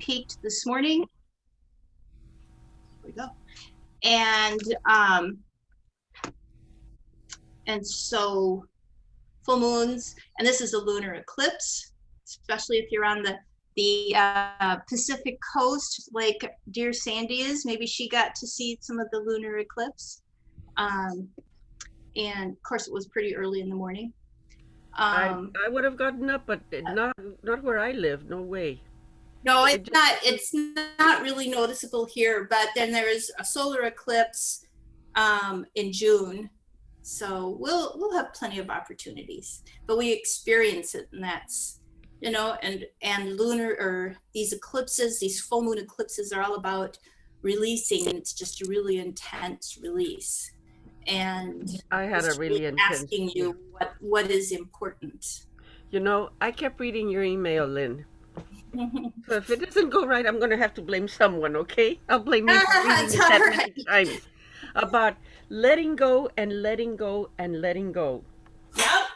peaked this morning. Here we go. And so full moons, and this is a lunar eclipse, especially if you're on the Pacific coast, like dear Sandy is. Maybe she got to see some of the lunar eclipse. And of course, it was pretty early in the morning. I would have gotten up, but not where I live. No way. No, it's not. It's not really noticeable here. But then there is a solar eclipse in June, so we'll have plenty of opportunities. But we experience it, and that's, you know, and lunar, or these eclipses, these full moon eclipses, are all about releasing, and it's just a really intense release. And I had a really intense. asking you what is important. You know, I kept reading your email, Lynn. So if it doesn't go right, I'm going to have to blame someone, okay? I'll blame you for reading it that many times. About letting go and letting go and letting go. Yep,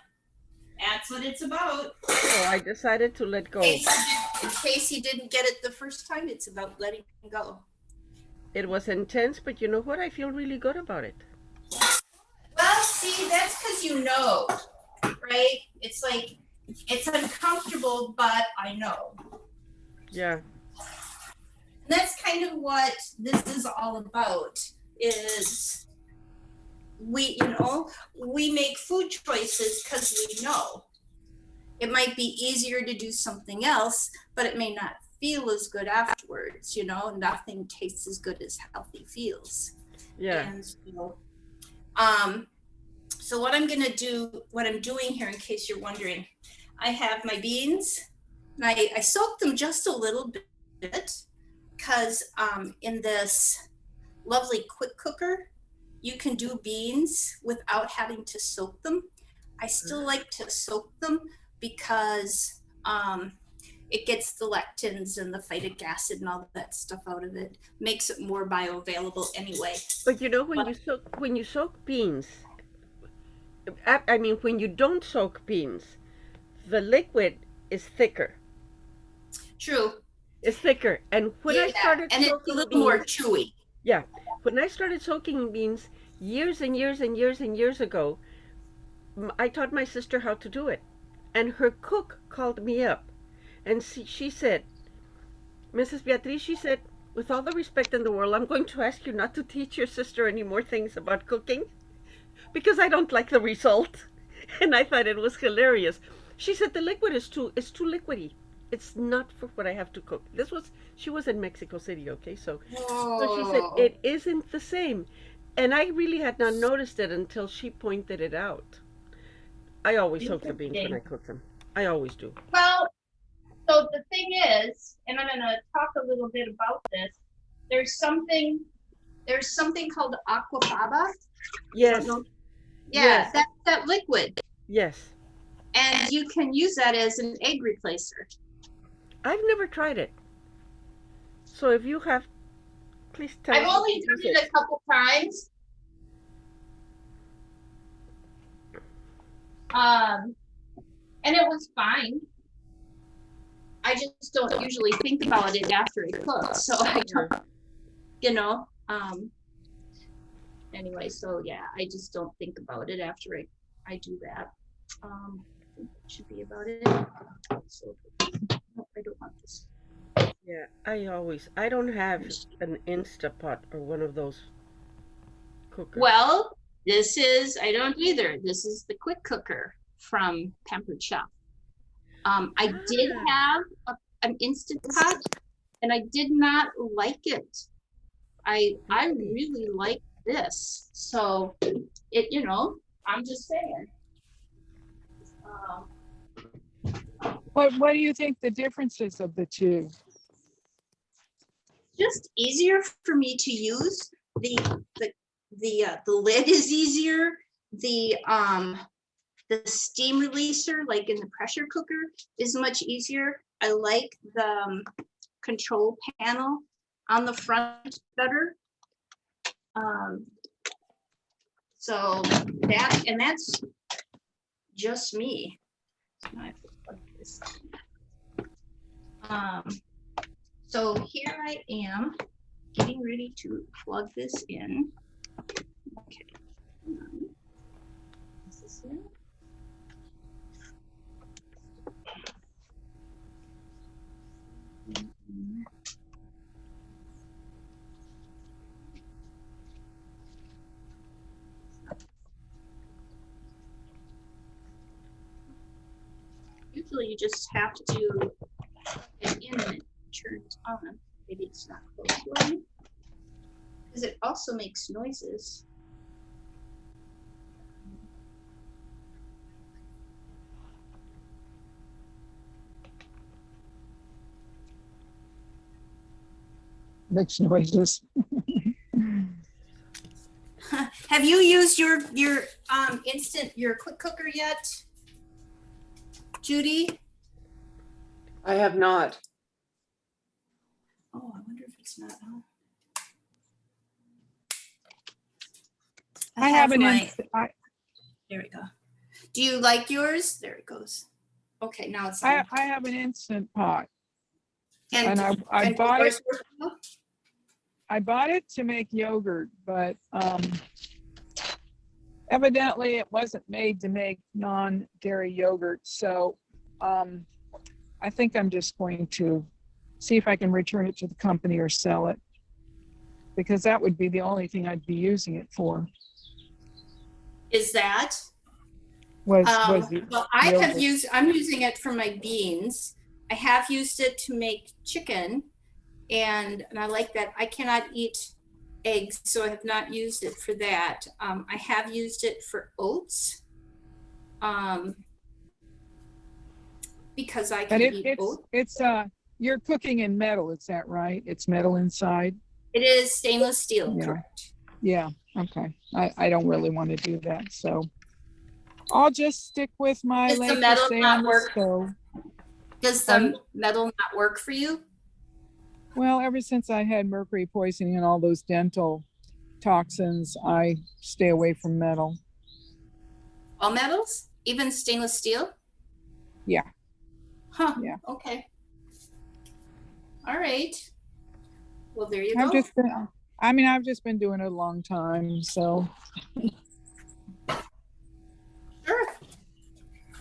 that's what it's about. So I decided to let go. In case you didn't get it the first time, it's about letting go. It was intense, but you know what? I feel really good about it. Well, see, that's because you know, right? It's like, it's uncomfortable, but I know. Yeah. And that's kind of what this is all about, is we make food choices because we know. It might be easier to do something else, but it may not feel as good afterwards, you know. Nothing tastes as good as healthy feels. Yeah. And so what I'm doing here, in case you're wondering, I have my beans, and I soak them just a little bit, because in this lovely quick cooker, you can do beans without having to soak them. I still like to soak them because it gets the lectins and the phytic acid and all that stuff out of it. Makes it more bioavailable anyway. But you know, when you soak beans, I mean, when you don't soak beans, the liquid is thicker. True. It's thicker. And when I started and soaking it's a little beans, more chewy. Yeah. When I started soaking beans years and years and years and years ago, I taught my sister how to do it. And her cook called me up. And she said, Mrs. Beatriz, she said, with all the respect in the world, I'm going to ask you not to teach your sister any more things about cooking, because I don't like the result. And I thought it was hilarious. She said the liquid is too liquidy. It's not for what I have to cook. She was in Mexico City, okay? So she said it isn't the same. And I really had not noticed it until she pointed it out. I always soak the beans when I cook them. I always do. Well, so the thing is, and I'm going to talk a little bit about this. There's something called aquafaba. Yes. Yeah, yes. That's that liquid. Yes. And you can use that as an egg replacer. I've never tried it. So if you have, please tell me. I've only done it a couple times. And it was fine. I just don't usually think about it after I cook. So I don't, anyway, so yeah, I just don't think about it after I do that. I think that should be about it. So I don't want this. Yeah, I don't have an Instapot or one of those cookers. Well, I don't either. This is the quick cooker from Pampered Chef. I did have an Instant Pot, and I did not like it. I really like this. So I'm just saying. What do you think the difference is of the two? Just easier for me to use. The lid is easier. The steam releaser, like in the pressure cooker, is much easier. I like the control panel on the front better. So that's just me. Now I have to plug this. So here I am getting ready to plug this in. Okay. Is this it? Usually you just have to plug it in and it turns on. Maybe it's not close for me. Because it also makes noises. Makes noises. Have you used your quick cooker yet, Judy? I have not. Oh, I wonder if it's not on. I have an my. There we go. Do you like yours? There it goes. Okay, now it's on. I have an instant pot, And and I bought yours it. work well? I bought it to make yogurt, but evidently it wasn't made to make non-dairy yogurt. So I think I'm just going to see if I can return it to the company or sell it, because that would be the only thing I'd be using it for. Is that? Was Well, I'm yogurt. using it for my beans. I have used it to make chicken, and I like that. I cannot eat eggs, so I have not used it for that. I have used it for oats, because I can And eat oats. it's you're cooking in metal, is that right? It's metal inside. It is stainless steel, Yeah. correct? Yeah, okay. I don't really want to do that, so I'll just stick with my Does the latest metal say not on the work? stove. Does Pardon? the metal not work for you? Well, ever since I had mercury poisoning and all those dental toxins, I stay away from metal. All metals? Even stainless steel? Yeah. Huh, Yeah. okay. All right. Well, there you I've go. just been doing it a long time, so Sure.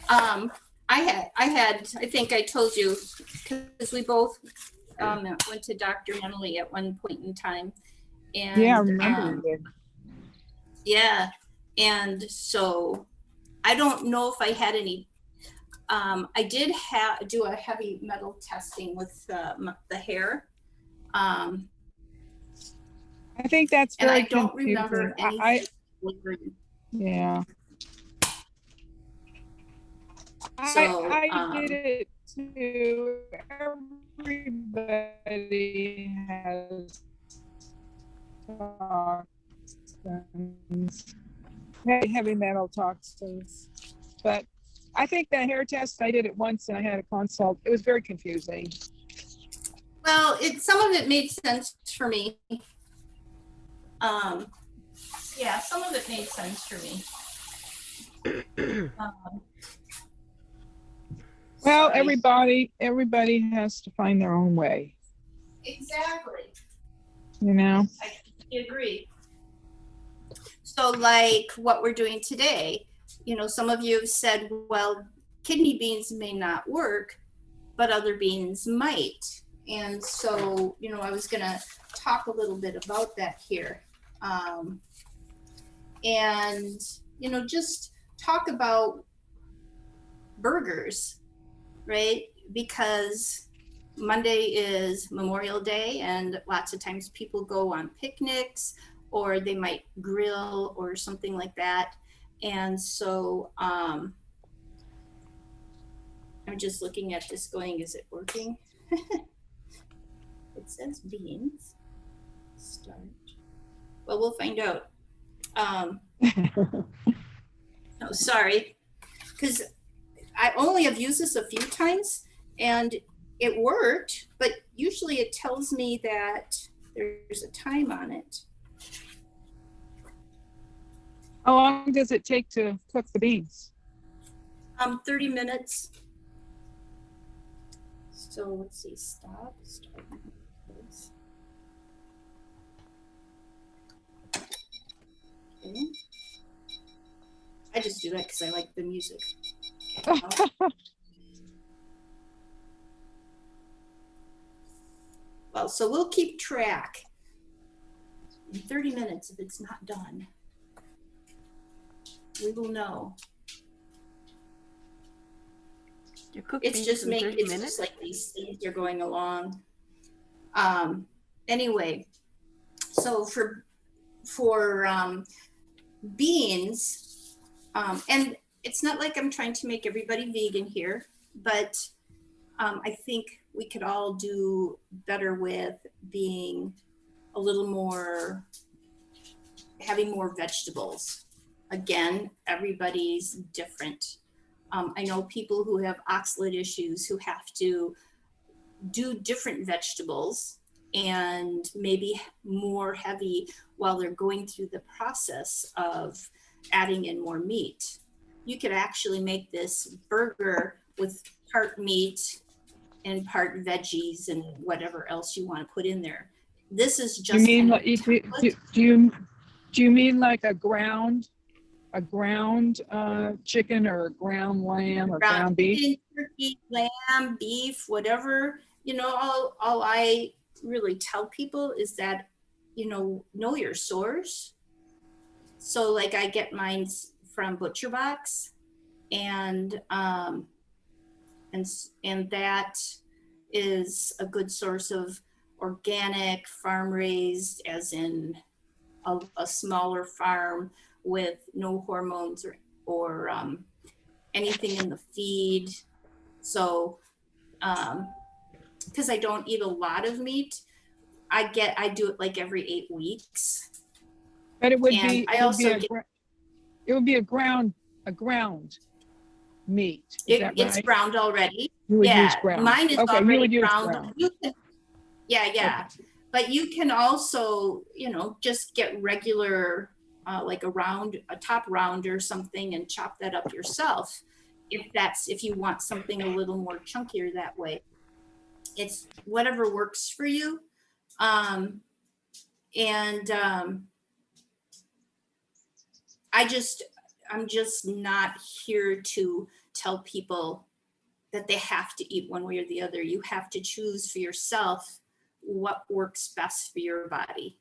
I think I told you, because we both went to Dr. Emily at one point in time. And yeah, I remember you did. yeah, and so I don't know if I had any. I did do a heavy metal testing with the hair. I think that's And very I don't remember confusing. anything. Yeah. So, I did it too. Everybody has toxins, heavy metal toxins. But I think the hair test, I did it once and I had a consult. It was very confusing. Well, some of it made sense for me. Yeah, some of it made sense for me. Well, sorry. everybody has to find their own way, Exactly. you know? I completely agree. So like what we're doing today, some of you have said, well, kidney beans may not work, but other beans might. And so, I was gonna talk a little bit about that here. And, just talk about burgers, right? Because Monday is Memorial Day, and lots of times people go on picnics, or they might grill or something like that. And so I'm just looking at this going, is it working? It says beans, start. Well, we'll find out. Oh, sorry, because I only have used this a few times and it worked, but usually it tells me that there's a time on it. How long does it take to cook the beans? 30 minutes. So let's see, start. I just do that because I like the music. Well, so we'll keep track in 30 minutes if it's not done. We will know. You cook It's beans just in 30 it's minutes? just like these things are going along. Anyway, so for beans, and it's not like I'm trying to make everybody vegan here, but I think we could all do better with being a little more, having more vegetables. Again, everybody's different. I know people who have oxalate issues who have to do different vegetables and maybe more heavy while they're going through the process of adding in more meat. You could actually make this burger with part meat and part veggies and whatever else you want to put in there. This is just You mean kind of like, do you mean like a ground chicken or a ground lamb or ground beef? chicken, turkey, lamb, beef, whatever. You know, all I really tell people is that, you know your source. So like I get mine from Butcher Box, and that is a good source of organic, farm raised, as in a smaller farm with no hormones or anything in the feed. So, because I don't eat a lot of meat, I do it like every 8 weeks. But it would And be, I also get, it would be a ground meat. Is that it's right? ground already. You would Yeah, use ground. mine is Okay, you already would use ground. ground. Yeah. Okay. But you can also, just get regular, like a top round or something, and chop that up yourself. If you want something a little more chunkier that way. It's whatever works for you. I'm just not here to tell people that they have to eat one way or the other. You have to choose for yourself what works best for your body,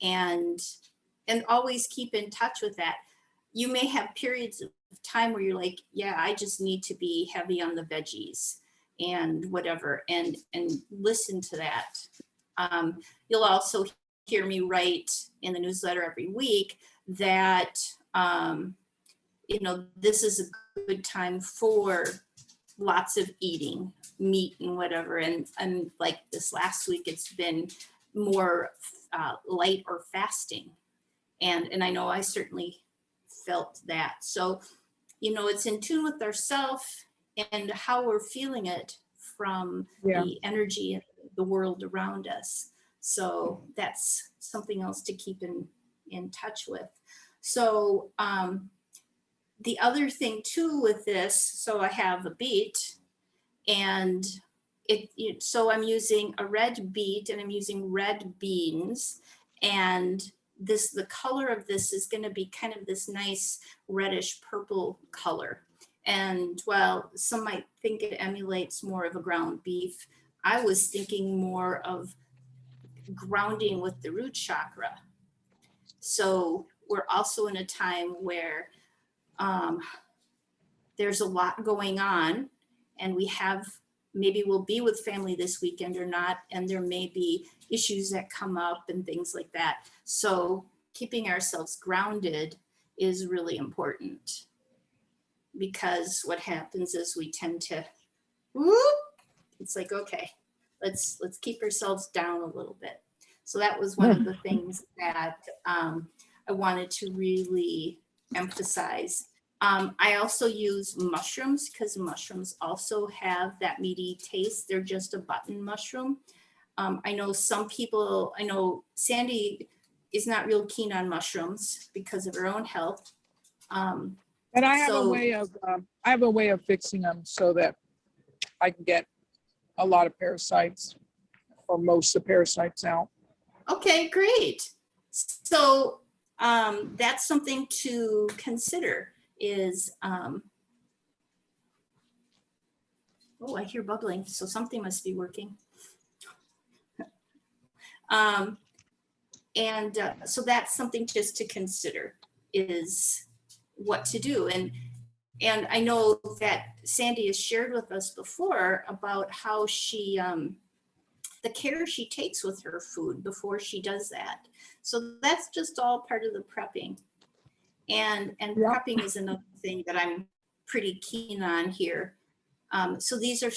and always keep in touch with that. You may have periods of time where you're like, yeah, I just need to be heavy on the veggies and whatever, and listen to that. You'll also hear me write in the newsletter every week that this is a good time for lots of eating meat and whatever, and like this last week it's been more light or fasting, and I know I certainly felt that. So it's in tune with ourselves and how we're feeling it from the energy in the world around us. So that's something else to keep in touch with. So the other thing too with this, so I have a beet, and so I'm using a red beet and I'm using red beans, and the color of this is going to be kind of this nice reddish purple color. And while some might think it emulates more of a ground beef, I was thinking more of grounding with the root chakra. So we're also in a time where there's a lot going on, and maybe we'll be with family this weekend or not, and there may be issues that come up and things like that. So keeping ourselves grounded is really important, because what happens is we tend to, it's like, okay, let's keep ourselves down a little bit. So that was one of the things that I wanted to really emphasize. I also use mushrooms, because mushrooms also have that meaty taste. They're just a button mushroom. I know Sandy is not real keen on mushrooms because of her own health. But I have a way of fixing them so that I can get a lot of parasites, or most of the parasites, out. Okay, great. So that's something to consider. is, oh, I hear bubbling, so something must be working. So that's something just to consider, is what to do. And I know that Sandy has shared with us before about how she, the care she takes with her food before she does that. So that's just all part of the prepping. And Yep. prepping is another thing that I'm pretty keen on here. So these are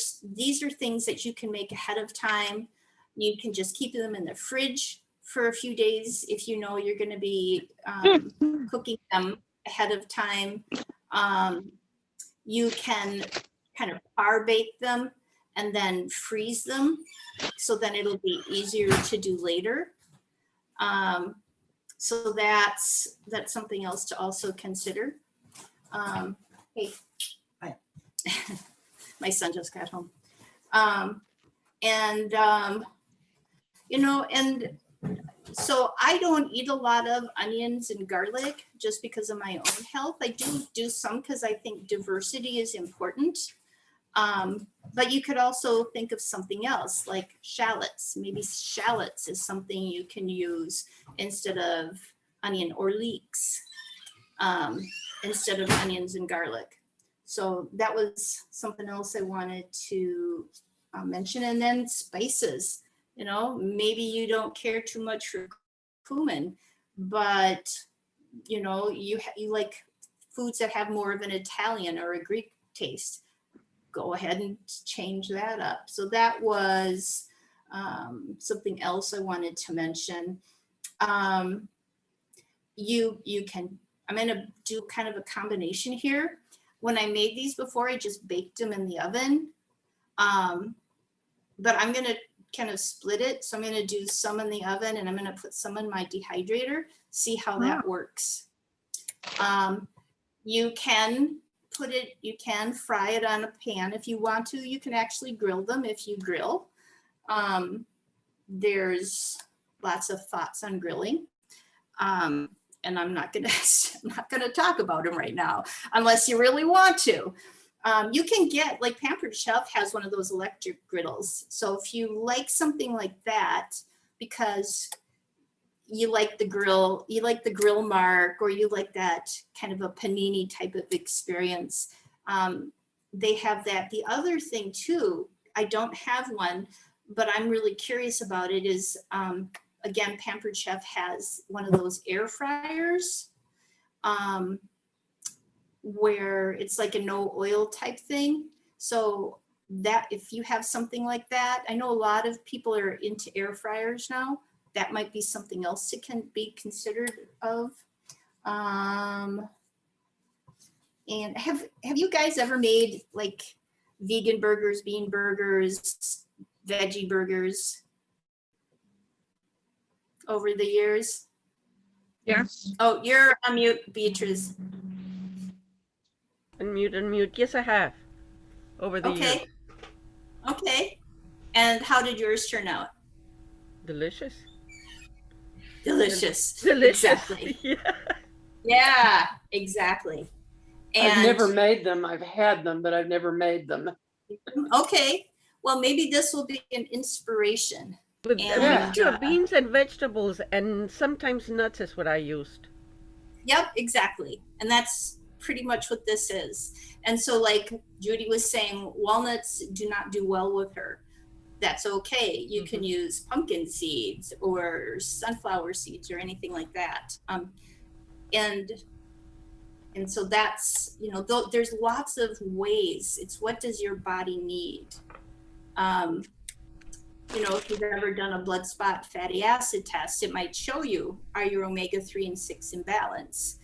things that you can make ahead of time. You can just keep them in the fridge for a few days if you know you're going to be cooking them ahead of time. You can kind of par bake them and then freeze them, so then it'll be easier to do later. So that's something else to also consider. Hey, hi. My son just got home. You know, and so I don't eat a lot of onions and garlic just because of my own health. I do some because I think diversity is important. But you could also think of something else like shallots. Maybe shallots is something you can use instead of onion, or leeks instead of onions and garlic. So that was something else I wanted to mention. And then spices, you know, maybe you don't care too much for cumin, but you know, you like foods that have more of an Italian or a Greek taste. Go ahead and change that up. So that was something else I wanted to mention. You can, I'm gonna do kind of a combination here. When I made these before, I just baked them in the oven. But I'm gonna kind of split it. So I'm gonna do some in the oven and I'm gonna put some in my dehydrator, see how that works. You can fry it on a pan if you want to. You can actually grill them if you grill. There's lots of thoughts on grilling. And I'm not gonna talk about them right now unless you really want to. You can get, like Pampered Chef has one of those electric griddles. So if you like something like that, because you like the grill mark, or you like that kind of a panini type of experience, they have that. The other thing too, I don't have one, but I'm really curious about it, is again, Pampered Chef has one of those air fryers where it's like a no oil type thing. So that if you have something like that, I know a lot of people are into air fryers now. That might be something else to be considered of. And have you guys ever made like vegan burgers, bean burgers, veggie burgers over the years? Yes. Oh, you're on mute, Beatrice. Unmute. Yes, I have. Over the years. Okay. And how did yours turn out? Delicious. Delicious. Delicious. Exactly. Yeah. Yeah, exactly. And I've never made them. I've had them, but I've never made them. okay. Well, maybe this will be an inspiration. With a And, mixture of beans and vegetables, and sometimes nuts is what I used. Yep, exactly. And that's pretty much what this is. And so like Judy was saying, walnuts do not do well with her. That's okay. You can use pumpkin seeds or sunflower seeds or anything like that. And so that's, you know, there's lots of ways. It's what does your body need? You know, if you've ever done a blood spot fatty acid test, it might show you, are your omega-3 and 6 in balance?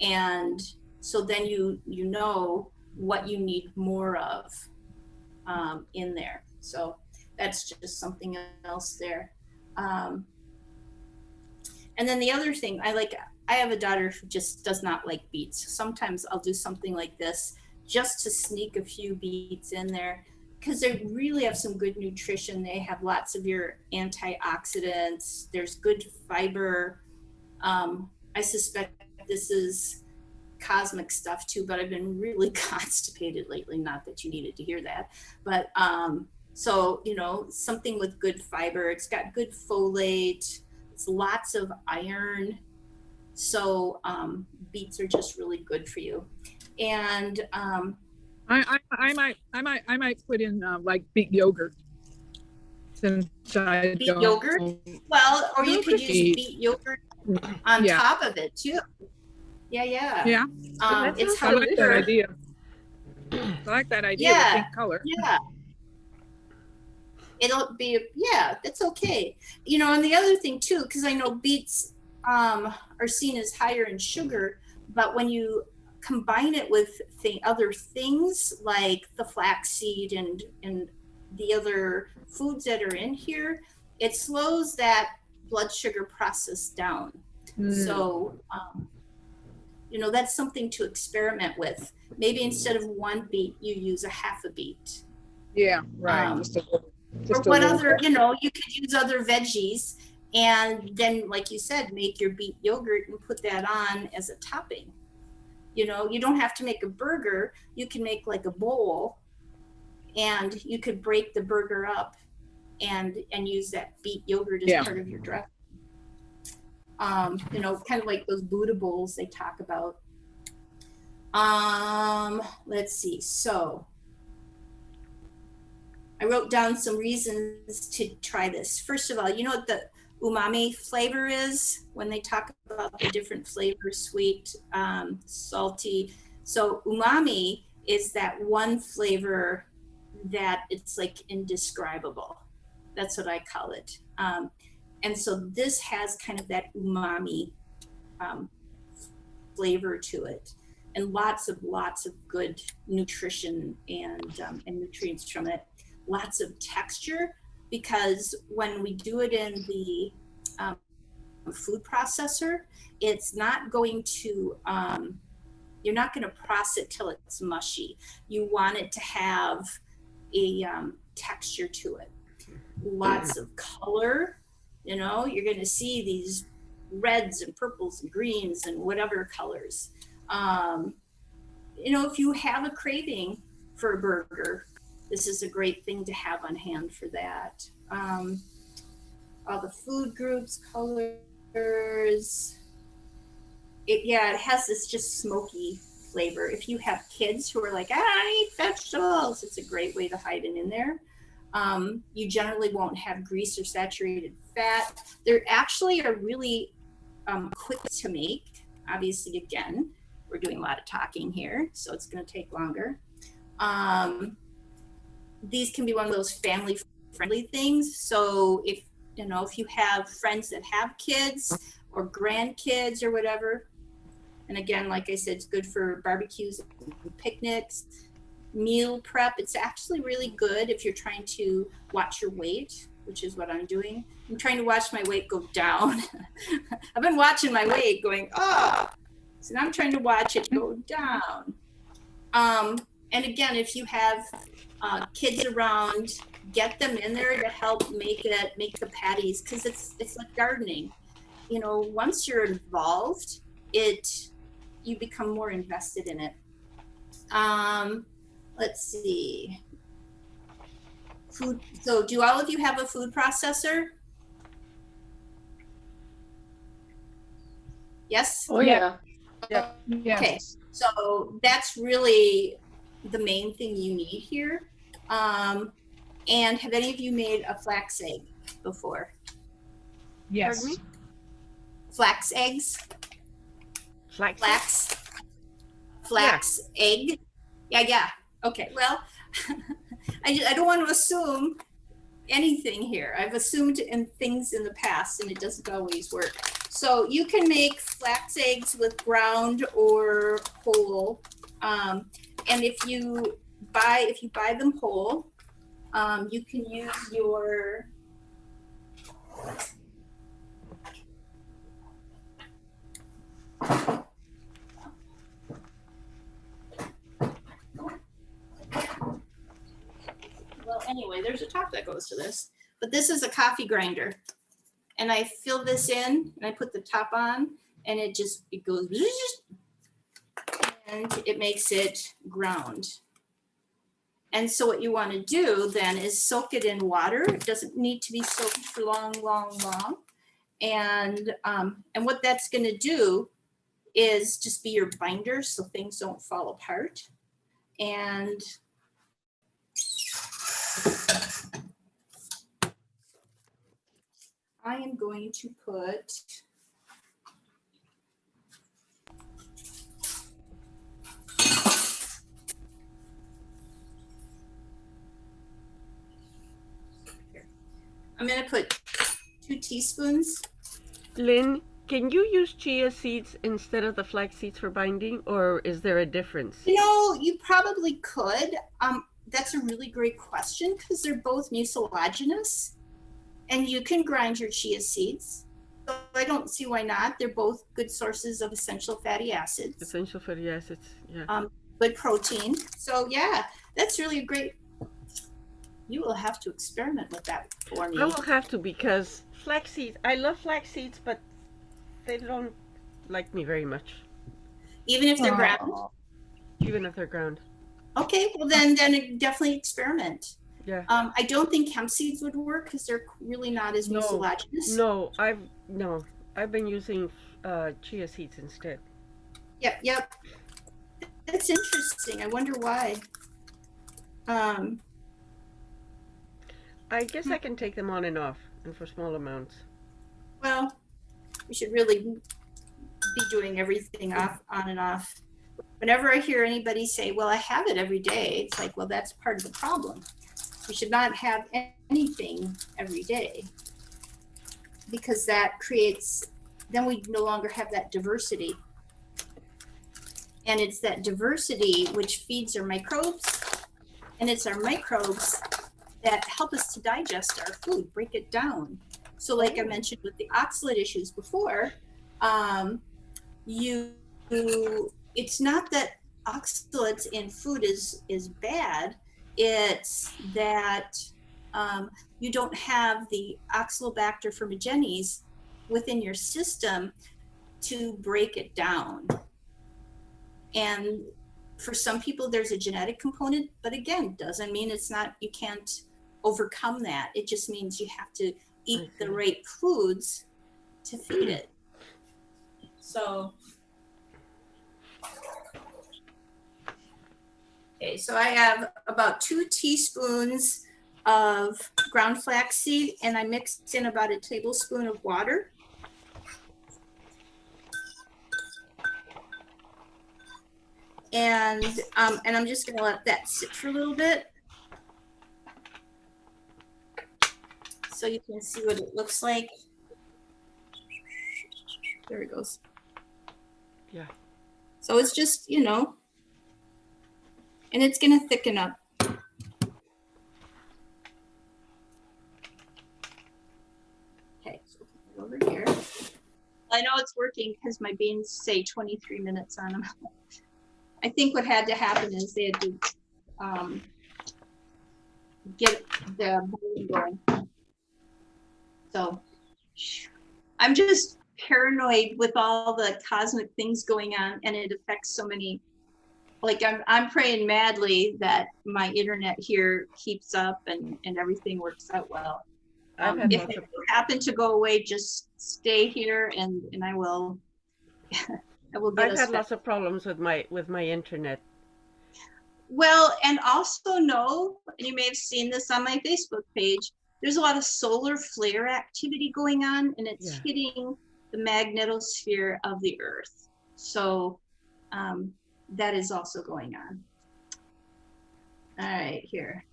And so then you know what you need more of in there. So that's just something else there. And then the other thing, I have a daughter who just does not like beets. Sometimes I'll do something like this just to sneak a few beets in there, because they really have some good nutrition. They have lots of your antioxidants. There's good fiber. I suspect this is cosmic stuff too, but I've been really constipated lately. Not that you needed to hear that, but so, you know, something with good fiber. It's got good folate. It's lots of iron. So beets are just really good for you. And I might put in like beet yogurt. Since I beet don't yogurt. Well, or you could use eat. beet yogurt on Yeah. top of it too. Yeah, yeah. Yeah, That It's sounds I like that however, idea. I like that idea. Yeah. The pink color. yeah. It'll be, yeah, that's okay. You know, and the other thing too, because I know beets are seen as higher in sugar, but when you combine it with other things like the flaxseed and the other foods that are in here, it slows that blood sugar process down. So, you know, that's something to experiment with. Maybe instead of one beet, you use a half a beet. Yeah, right. Um, Just a Or what little other, bit. you know, you could use other veggies and then, like you said, make your beet yogurt and put that on as a topping. You know, you don't have to make a burger. You can make like a bowl and you could break the burger up and use that beet yogurt as Yeah. part of your dressing. You know, kind of like those Buddha bowls they talk about. Let's see. So I wrote down some reasons to try this. First of all, you know what the umami flavor is when they talk about the different flavors, sweet, salty. So umami is that one flavor that it's like indescribable. That's what I call it. And so this has kind of that umami flavor to it, and lots of good nutrition and nutrients from it. Lots of texture, because when we do it in the food processor, it's not going to, you're not going to process it till it's mushy. You want it to have a texture to it. Lots of color, you know, you're going to see these reds and purples and greens and whatever colors. You know, if you have a craving for a burger, this is a great thing to have on hand for that. All the food groups, colors. It has this just smoky flavor. If you have kids who are like, I eat vegetables, it's a great way to hide it in there. You generally won't have grease or saturated fat. They're actually are really quick to make. Obviously, again, we're doing a lot of talking here, so it's going to take longer. These can be one of those family-friendly things. So if you have friends that have kids or grandkids or whatever, and again, like I said, it's good for barbecues and picnics, meal prep. It's actually really good if you're trying to watch your weight, which is what I'm doing. I'm trying to watch my weight go down. I've been watching my weight going up. So now I'm trying to watch it go down. And again, if you have kids around, get them in there to help make the patties, because it's like gardening. You know, once you're involved, you become more invested in it. Let's see. Food. So do all of you have a food processor? Yes? Oh, yeah. Yes. Okay. So that's really the main thing you need here. And have any of you made a flax egg before? Yes. Pardon me? Flax eggs? Flax. Flax egg? Yeah. Okay, well, I don't want to assume anything here. I've assumed things in the past, and it doesn't always work. So you can make flax eggs with ground or whole. And if you buy them whole, you can use your anyway, there's a top that goes to this, but this is a coffee grinder, and I fill this in and I put the top on, and it goes, it makes it ground. And so what you want to do then is soak it in water. It doesn't need to be soaked for long. And what that's going to do is just be your binder so things don't fall apart. And I am going to put I'm going to put 2 teaspoons. Lynn, can you use chia seeds instead of the flax seeds for binding, or is there a difference? You know, you probably could. That's a really great question because they're both mucilaginous, and you can grind your chia seeds. So I don't see why not. They're both good sources of essential fatty acids. Essential fatty acids, yeah. Good protein. So yeah, that's really a great. You will have to experiment with that for me. I will have to, because flax seeds, I love flax seeds, but they don't like me very much. Even if they're ground? Even if they're ground. Okay, well then definitely experiment. Yeah. I don't think hemp seeds would work because they're really not as mucilaginous. No, I've been using chia seeds instead. Yep. That's interesting. I wonder why. I guess I can take them on and off, and for small amounts. Well, we should really be doing everything on and off. Whenever I hear anybody say, well, I have it every day, it's like, well, that's part of the problem. We should not have anything every day, because that creates, then we no longer have that diversity. And it's that diversity which feeds our microbes, and it's our microbes that help us to digest our food, break it down. So like I mentioned with the oxalate issues before, it's not that oxalates in food is bad, it's that you don't have the Oxalobacter formigenes within your system to break it down. And for some people there's a genetic component, but again, doesn't mean it's not, you can't overcome that. It just means you have to eat the right foods to feed it. So, okay, so I have about 2 teaspoons of ground flaxseed, and I mixed in about a tablespoon of water. And I'm just gonna let that sit for a little bit, so you can see what it looks like. There it goes. Yeah. So it's just, you know, and it's gonna thicken up. Okay, so we'll put it over here. I know it's working because my beans say 23 minutes on them. I think what had to happen is they had to get the boiling going. So I'm just paranoid with all the cosmic things going on, and it affects so many. Like I'm praying madly that my internet here keeps up and everything works out well. If it happen to go away, just stay here and I will. I will get. I've had lots of problems with my internet. Well, and also know, and you may have seen this on my Facebook page, there's a lot of solar flare activity going on, and it's hitting the magnetosphere of the Earth. So that is also going on. All right, here.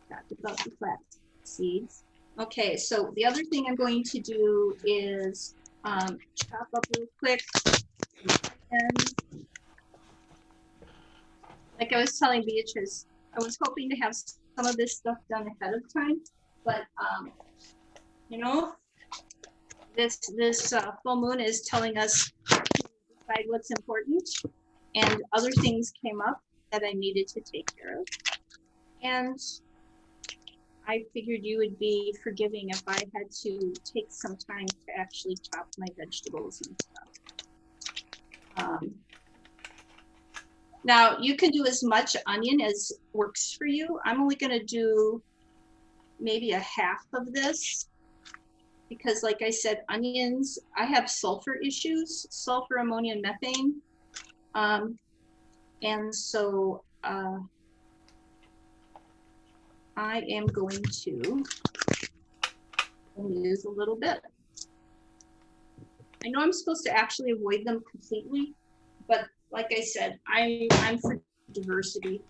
Talked about the flax seeds. Okay, so the other thing I'm going to do is chop up real quick. And like I was telling Beatrice, I was hoping to have some of this stuff done ahead of time, but you know, this full moon is telling us to decide what's important, and other things came up that I needed to take care of, and I figured you would be forgiving if I had to take some time to actually chop my vegetables and stuff. Now you can do as much onion as works for you. I'm only gonna do maybe a half of this because like I said, onions, I have sulfur issues, sulfur, ammonia, and methane. And so I am going to use a little bit. I know I'm supposed to actually avoid them completely, but like I said, I'm for diversity.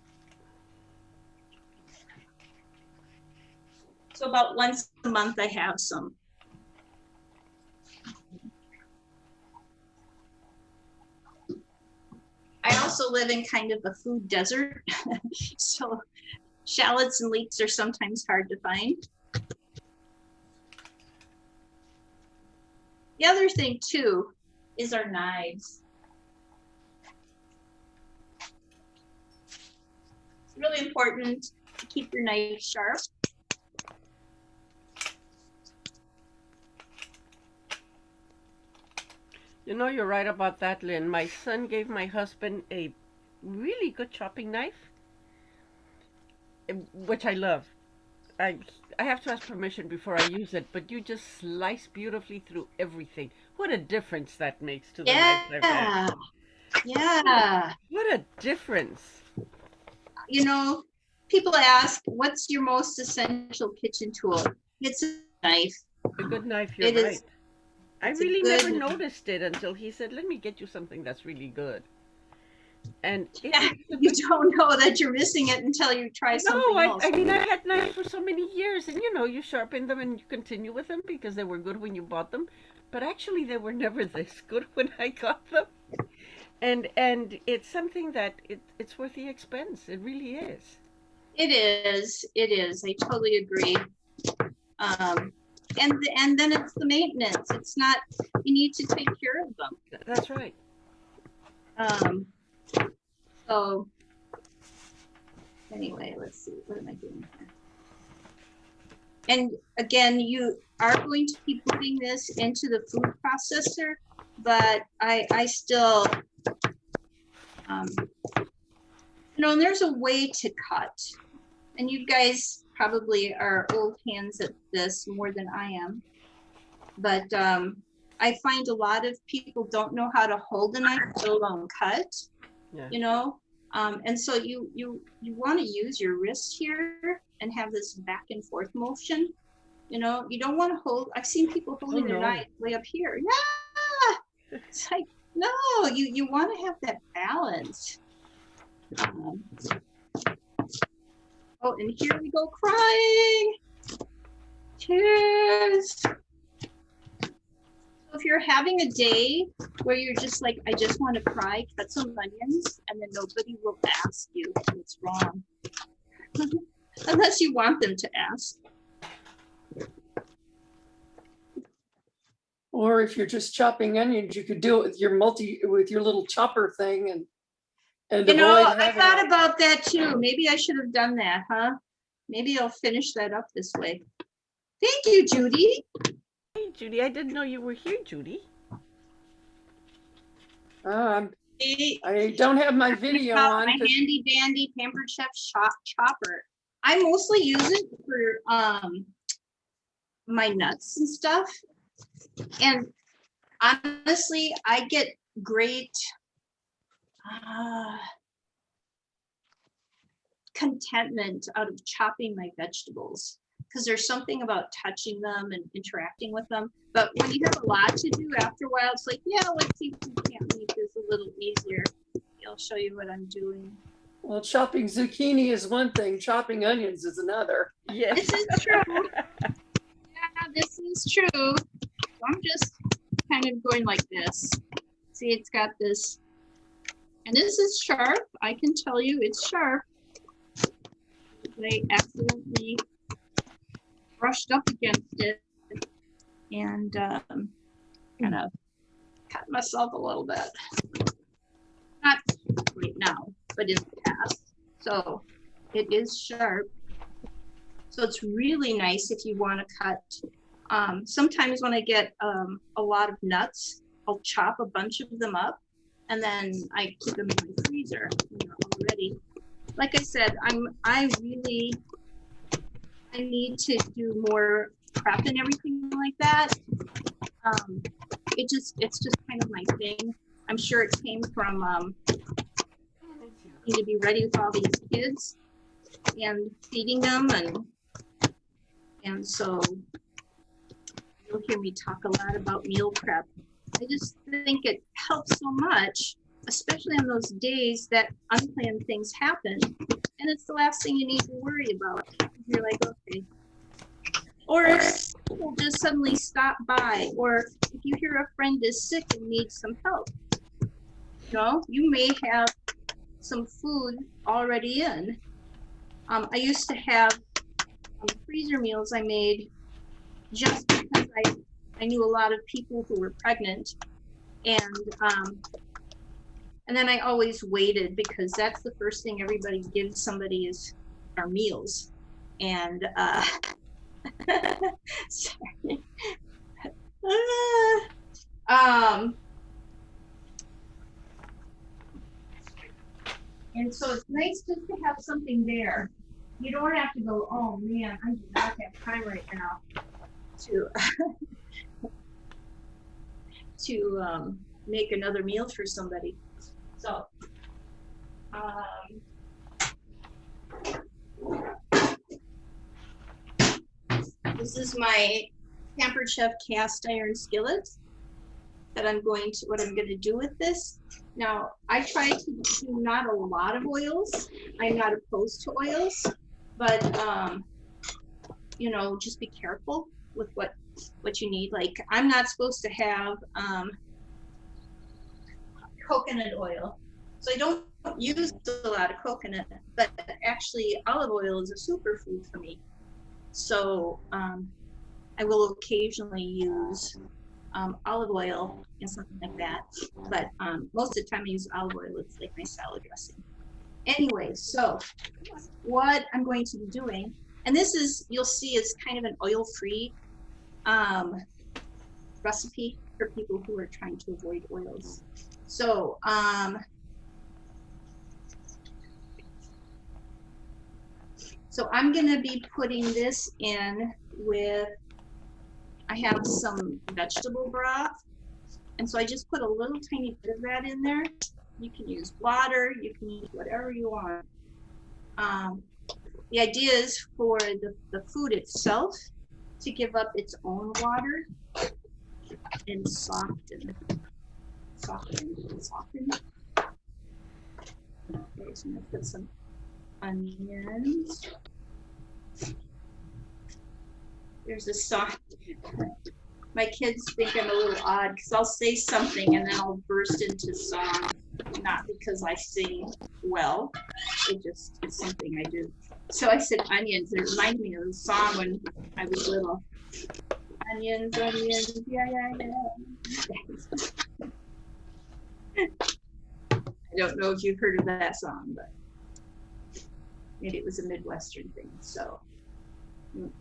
So about once a month I have some. I also live in kind of a food desert, so shallots and leeks are sometimes hard to find. The other thing too is our knives. It's really important to keep your knife sharp. You know, you're right about that, Lynn. My son gave my husband a really good chopping knife, which I love. I have to ask permission before I use it, but you just slice beautifully through everything. What a difference that makes to the knife I've had. Yeah. What a difference. You know, people ask, what's your most essential kitchen tool? It's a knife. A good knife, you're right. I really never noticed it until he said, let me get you something that's really good. And you don't know that you're missing it until you try something else. I mean, I had knives for so many years, and you know, you sharpen them and you continue with them because they were good when you bought them. But actually, they were never this good when I got them. And it's something that it's worth the expense. It really is. It is. It is. I totally agree. And then it's the maintenance. It's not, you need to take care of them. That's right. So anyway, let's see, what am I doing here? And again, you are going to be putting this into the food processor, but I still, you know, and there's a way to cut, and you guys probably are old hands at this more than I am, but I find a lot of people don't know how to hold a knife, let alone cut. Yeah. You know, and so you want to use your wrist here and have this back and forth motion. You know, you don't want to hold. I've seen people holding their knife way up here. Yeah, it's like no, you want to have that balance. Oh, and here we go crying. Cheers. If you're having a day where you're just like, I just want to cry, cut some onions, and then nobody will ask you what's wrong. Unless you want them to ask. Or if you're just chopping onions, you could do it with your little chopper thing and you know, I thought about that too. Maybe I should have done that, huh? Maybe I'll finish that up this way. Thank you, Judy. Hey, Judy, I didn't know you were here, Judy. I don't have my video on. My handy dandy Pampered Chef chopper. I mostly use it for my nuts and stuff. And honestly, I get great contentment out of chopping my vegetables, because there's something about touching them and interacting with them. But when you have a lot to do, after a while, it's like, yeah, let's see if we can't make this a little easier. I'll show you what I'm doing. Well, chopping zucchini is one thing, chopping onions is another. Yes. This is true. Yeah, this is true. So I'm just kind of going like this. See, it's got this, and this is sharp. I can tell you it's sharp. I accidentally brushed up against it and kind of cut myself a little bit. Not right now, but in the past. So it is sharp. So it's really nice if you want to cut. Sometimes when I get a lot of nuts, I'll chop a bunch of them up and then I keep them in my freezer. You know, ready. Like I said, I need to do more prep and everything like that. It's just kind of my thing. I'm sure it came from need to be ready with all these kids and feeding them, and so you'll hear me talk a lot about meal prep. I just think it helps so much, especially on those days that unplanned things happen, and it's the last thing you need to worry about. You're like, okay. Or if people just suddenly stop by, or if you hear a friend is sick and needs some help, you know, you may have some food already in. I used to have freezer meals I made just because I knew a lot of people who were pregnant, and then I always waited because that's the first thing everybody gives somebody is our meals, and sorry. And so it's nice just to have something there. You don't have to go, oh man, I do not have time right now to to make another meal for somebody. So this is my Pampered Chef cast iron skillet that what I'm going to do with this. Now, I try to do not a lot of oils. I'm not opposed to oils, but you know, just be careful with what you need. Like, I'm not supposed to have coconut oil, so I don't use a lot of coconut, but actually olive oil is a superfood for me. So I will occasionally use olive oil and something like that, but most of the time I use olive oil. It's like my salad dressing. Anyway, so what I'm going to be doing, and this is, you'll see, is kind of an oil-free recipe for people who are trying to avoid oils. So so I'm going to be putting this in with, I have some vegetable broth, and so I just put a little tiny bit of that in there. You can use water, you can use whatever you want. The idea is for the food itself to give up its own water and soften. Okay, so I'm gonna put some onions. There's a soft. My kids think I'm a little odd because I'll say something and then I'll burst into song. Not because I sing well, it's something I do. So I said onions. It reminded me of the song when I was little. Onions, onions, yeah, yeah, yeah. I don't know if you've heard of that song, but maybe it was a Midwestern thing. So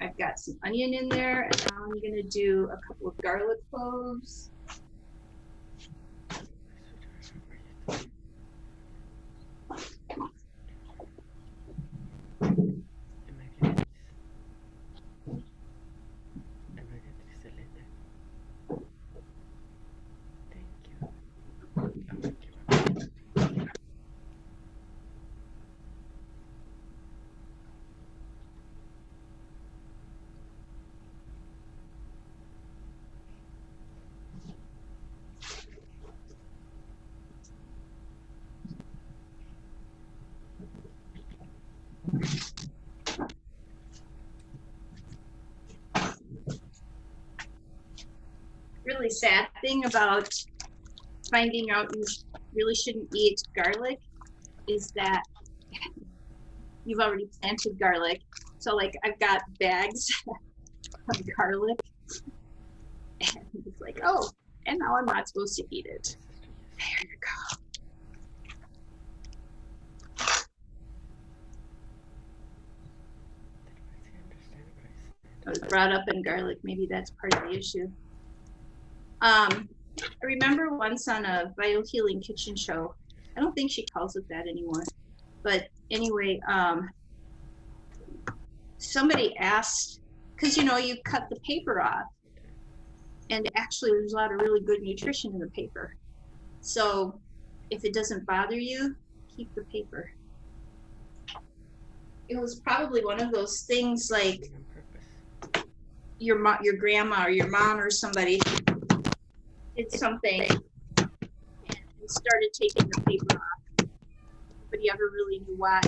I've got some onion in there, and now I'm going to do a couple of garlic cloves. Really sad thing about finding out you really shouldn't eat garlic is that you've already planted garlic. So like I've got bags of garlic and it's like, oh, and now I'm not supposed to eat it. There you go. I was brought up in garlic. Maybe that's part of the issue. I remember once on a biohealing kitchen show, I don't think she calls it that anymore, But anyway, somebody asked, because you cut the paper off, and actually there's a lot of really good nutrition in the paper. So if it doesn't bother you, keep the paper. It was probably one of those things like your grandma or your mom or somebody did something and started taking the paper off. Nobody ever really knew why.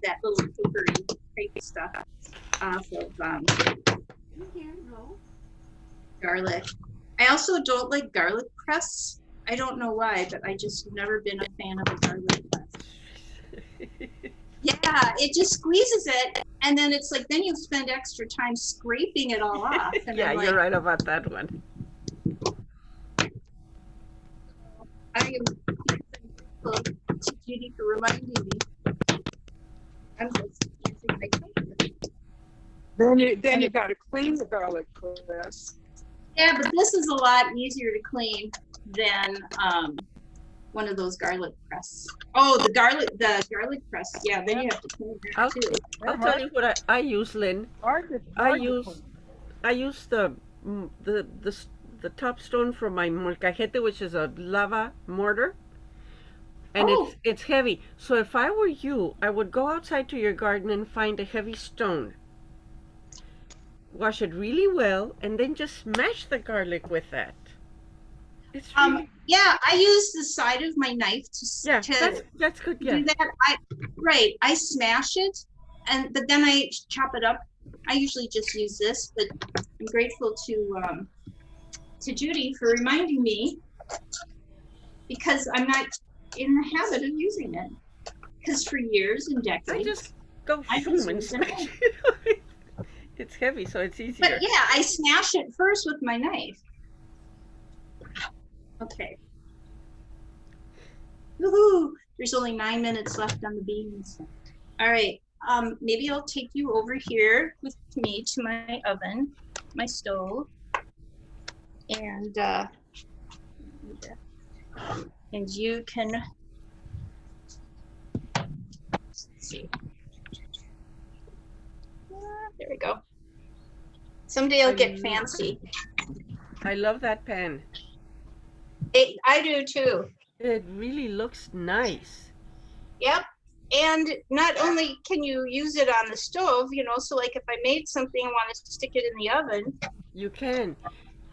That little papery crepe stuff off of garlic. I also don't like garlic press. I don't know why, but I just never been a fan of a garlic press. Yeah, it just squeezes it, and then it's like, then you spend extra time scraping it all off. And Yeah, you're right about that one. I am grateful to Judy for reminding me. I'm just using my paper. Then you got to clean the garlic press. Yeah, but this is a lot easier to clean than one of those garlic press. Oh, the garlic press. Yeah, then you have to clean that too. I'll tell you what I use, Lynn. I use the top stone from my molcajete, which is a lava mortar, and it's heavy. So if I were you, I would go outside to your garden and find a heavy stone. Wash it really well, and then just smash the garlic with that. It's really... yeah, I use the side of my knife to that's good. Yeah, do that. I smash it, but then I chop it up. I usually just use this, but I'm grateful to Judy for reminding me, because I'm not in the habit of using it. Because for years and decades, I just go and smash it. It's heavy, so it's easier. But yeah, I smash it first with my knife. Okay. Woohoo! There's only 9 minutes left on the beans. All right. Maybe I'll take you over here with me to my oven, my stove, and you can see. There we go. Someday I'll get fancy. I love that pan. I do too. It really looks nice. Yep. And not only can you use it on the stove, so like if I made something and wanted to stick it in the oven. You can.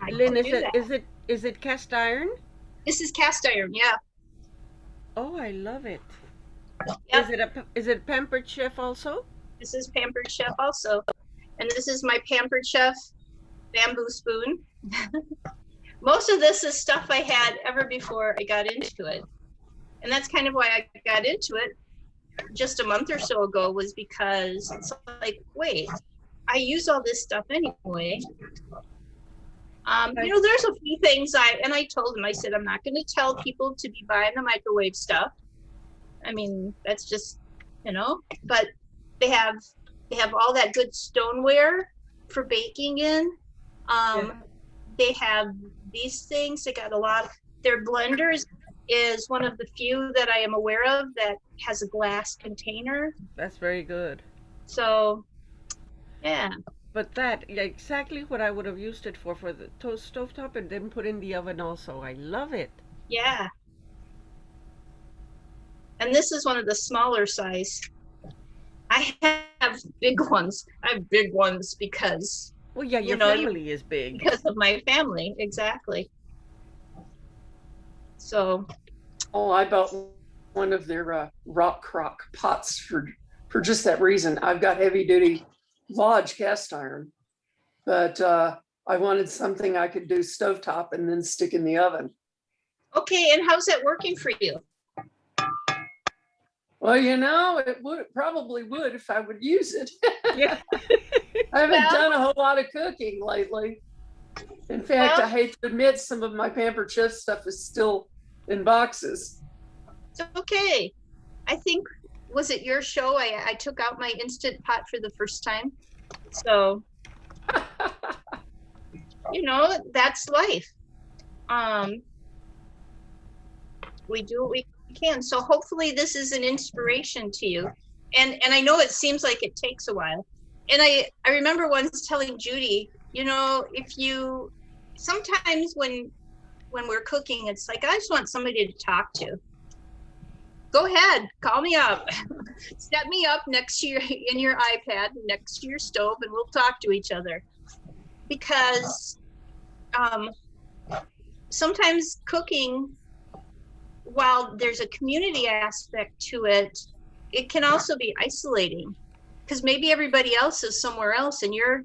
I Lynn, can is it cast iron? This is cast iron, yeah. Oh, I love it. Yep. Is it Pampered Chef also? This is Pampered Chef also. And this is my Pampered Chef bamboo spoon. Most of this is stuff I had ever before I got into it. And that's kind of why I got into it just a month or so ago, was because it's like, wait, I use all this stuff anyway. There's a few things I told him, I said, I'm not going to tell people to be buying the microwave stuff. I mean, that's just, but they have all that good stoneware for baking in. They have these things. They got a lot. Their blenders is one of the few that I am aware of that has a glass container. That's very good. So, yeah. But exactly what I would have used it for the stovetop, and then put in the oven also. I love it. Yeah. And this is one of the smaller size. I have big ones. I have big ones because... Well, yeah, your family is big. Because of my family, exactly. So... Oh, I bought one of their rock crock pots for just that reason. I've got heavy duty Lodge cast iron, but I wanted something I could do stovetop and then stick in the oven. Okay, and how's that working for you? Well, it probably would if I would use it. Yeah. I haven't done a whole lot of cooking lately. In fact, I hate to admit some of my Pampered Chef stuff is still in boxes. It's okay. I think, was it your show? I took out my Instant Pot for the first time. So, that's life. We do what we can. So hopefully this is an inspiration to you. And I know it seems like it takes a while. And I remember once telling Judy, you know, if you sometimes when we're cooking, it's like I just want somebody to talk to. Go ahead, call me up. Set me up next to your iPad, next to your stove, and we'll talk to each other. Because sometimes cooking, while there's a community aspect to it, it can also be isolating. Because maybe everybody else is somewhere else and you're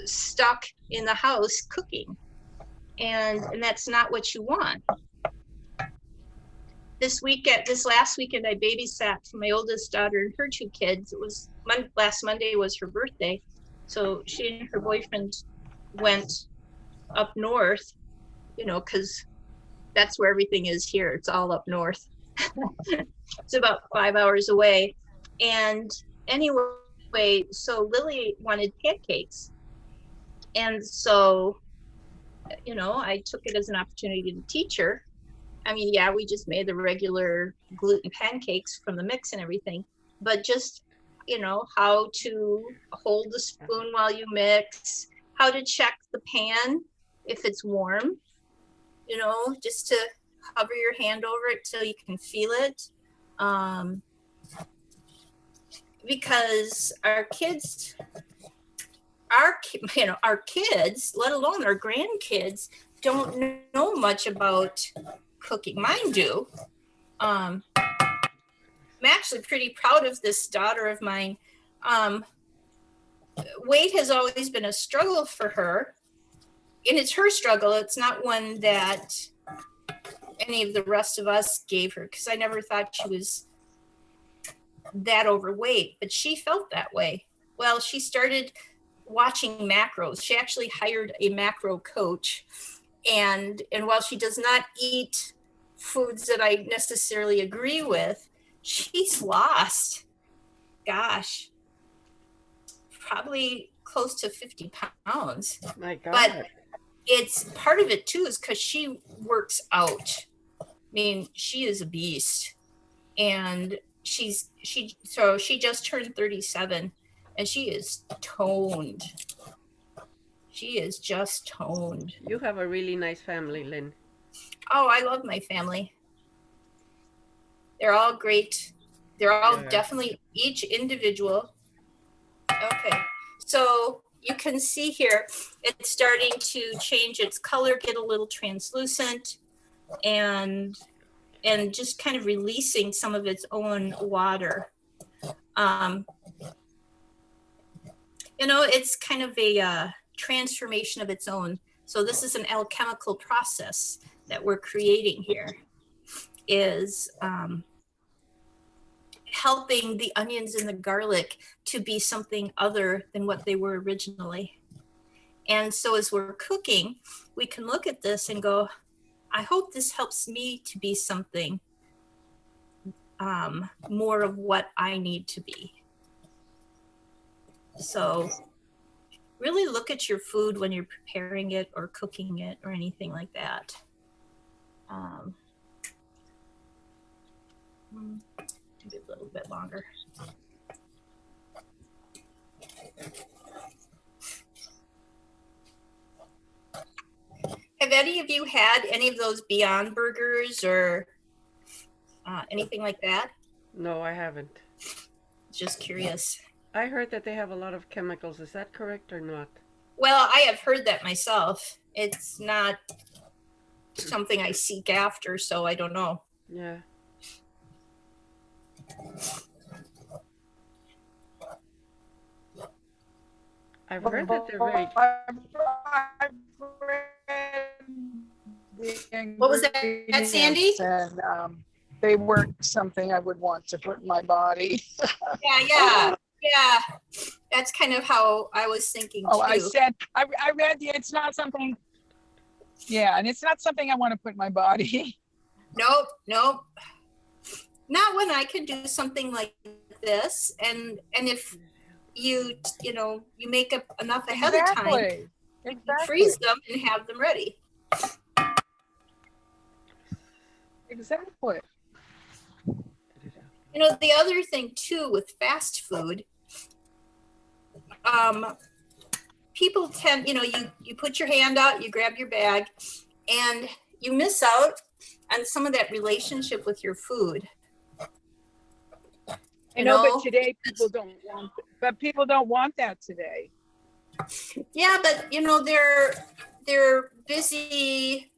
stuck in the house cooking. And that's not what you want. This last weekend, I babysat for my oldest daughter and her 2 kids. It was last Monday was her birthday. So she and her boyfriend went up north, you know, because that's where everything is here. It's all up north. It's about 5 hours away. And anyway, so Lily wanted pancakes. And so, you know, I took it as an opportunity to teach her. I mean, yeah, we just made the regular gluten pancakes from the mix and everything, but just, you know, how to hold the spoon while you mix, how to check the pan if it's warm, you know, just to hover your hand over it till you can feel it. Because our kids, let alone our grandkids, don't know much about cooking. Mine do. I'm actually pretty proud of this daughter of mine. Weight has always been a struggle for her, and it's her struggle. It's not one that any of the rest of us gave her, because I never thought she was that overweight, but she felt that way. Well, she started watching macros. She actually hired a macro coach. And while she does not eat foods that I necessarily agree with, she's lost, gosh, probably close to 50 pounds. My God. But it's part of it too is because she works out. I mean, she is a beast. And she just turned 37 and she is toned. She is just toned. You have a really nice family, Lynn. Oh, I love my family. They're all great. They're all definitely each individual. Okay, so you can see here, it's starting to change its color, get a little translucent, and just kind of releasing some of its own water. You know, it's kind of a transformation of its own. So this is an alchemical process that we're creating here, is helping the onions and the garlic to be something other than what they were originally. And so as we're cooking, we can look at this and go, I hope this helps me to be something more of what I need to be. So really look at your food when you're preparing it or cooking it or anything like that. Maybe a little bit longer. Have any of you had any of those Beyond Burgers or anything like that? No, I haven't. Just curious. I heard that they have a lot of chemicals. Is that correct or not? Well, I have heard that myself. It's not something I seek after, so I don't know. Yeah. I've heard that they're very... What was that, Sandy? And they weren't something I would want to put in my body. Yeah. That's kind of how I was thinking too. Oh, I said, I read, it's not something, yeah, and it's not something I want to put in my body. Nope. Not when I can do something like this. And if you make up enough ahead of time, freeze them and have them ready. Exactly. You know, the other thing too with fast food, people tend, you know, you put your hand out, you grab your bag, and you miss out on some of that relationship with your food. I know, but today people don't want, people don't want that today. Yeah, but you know, they're busy.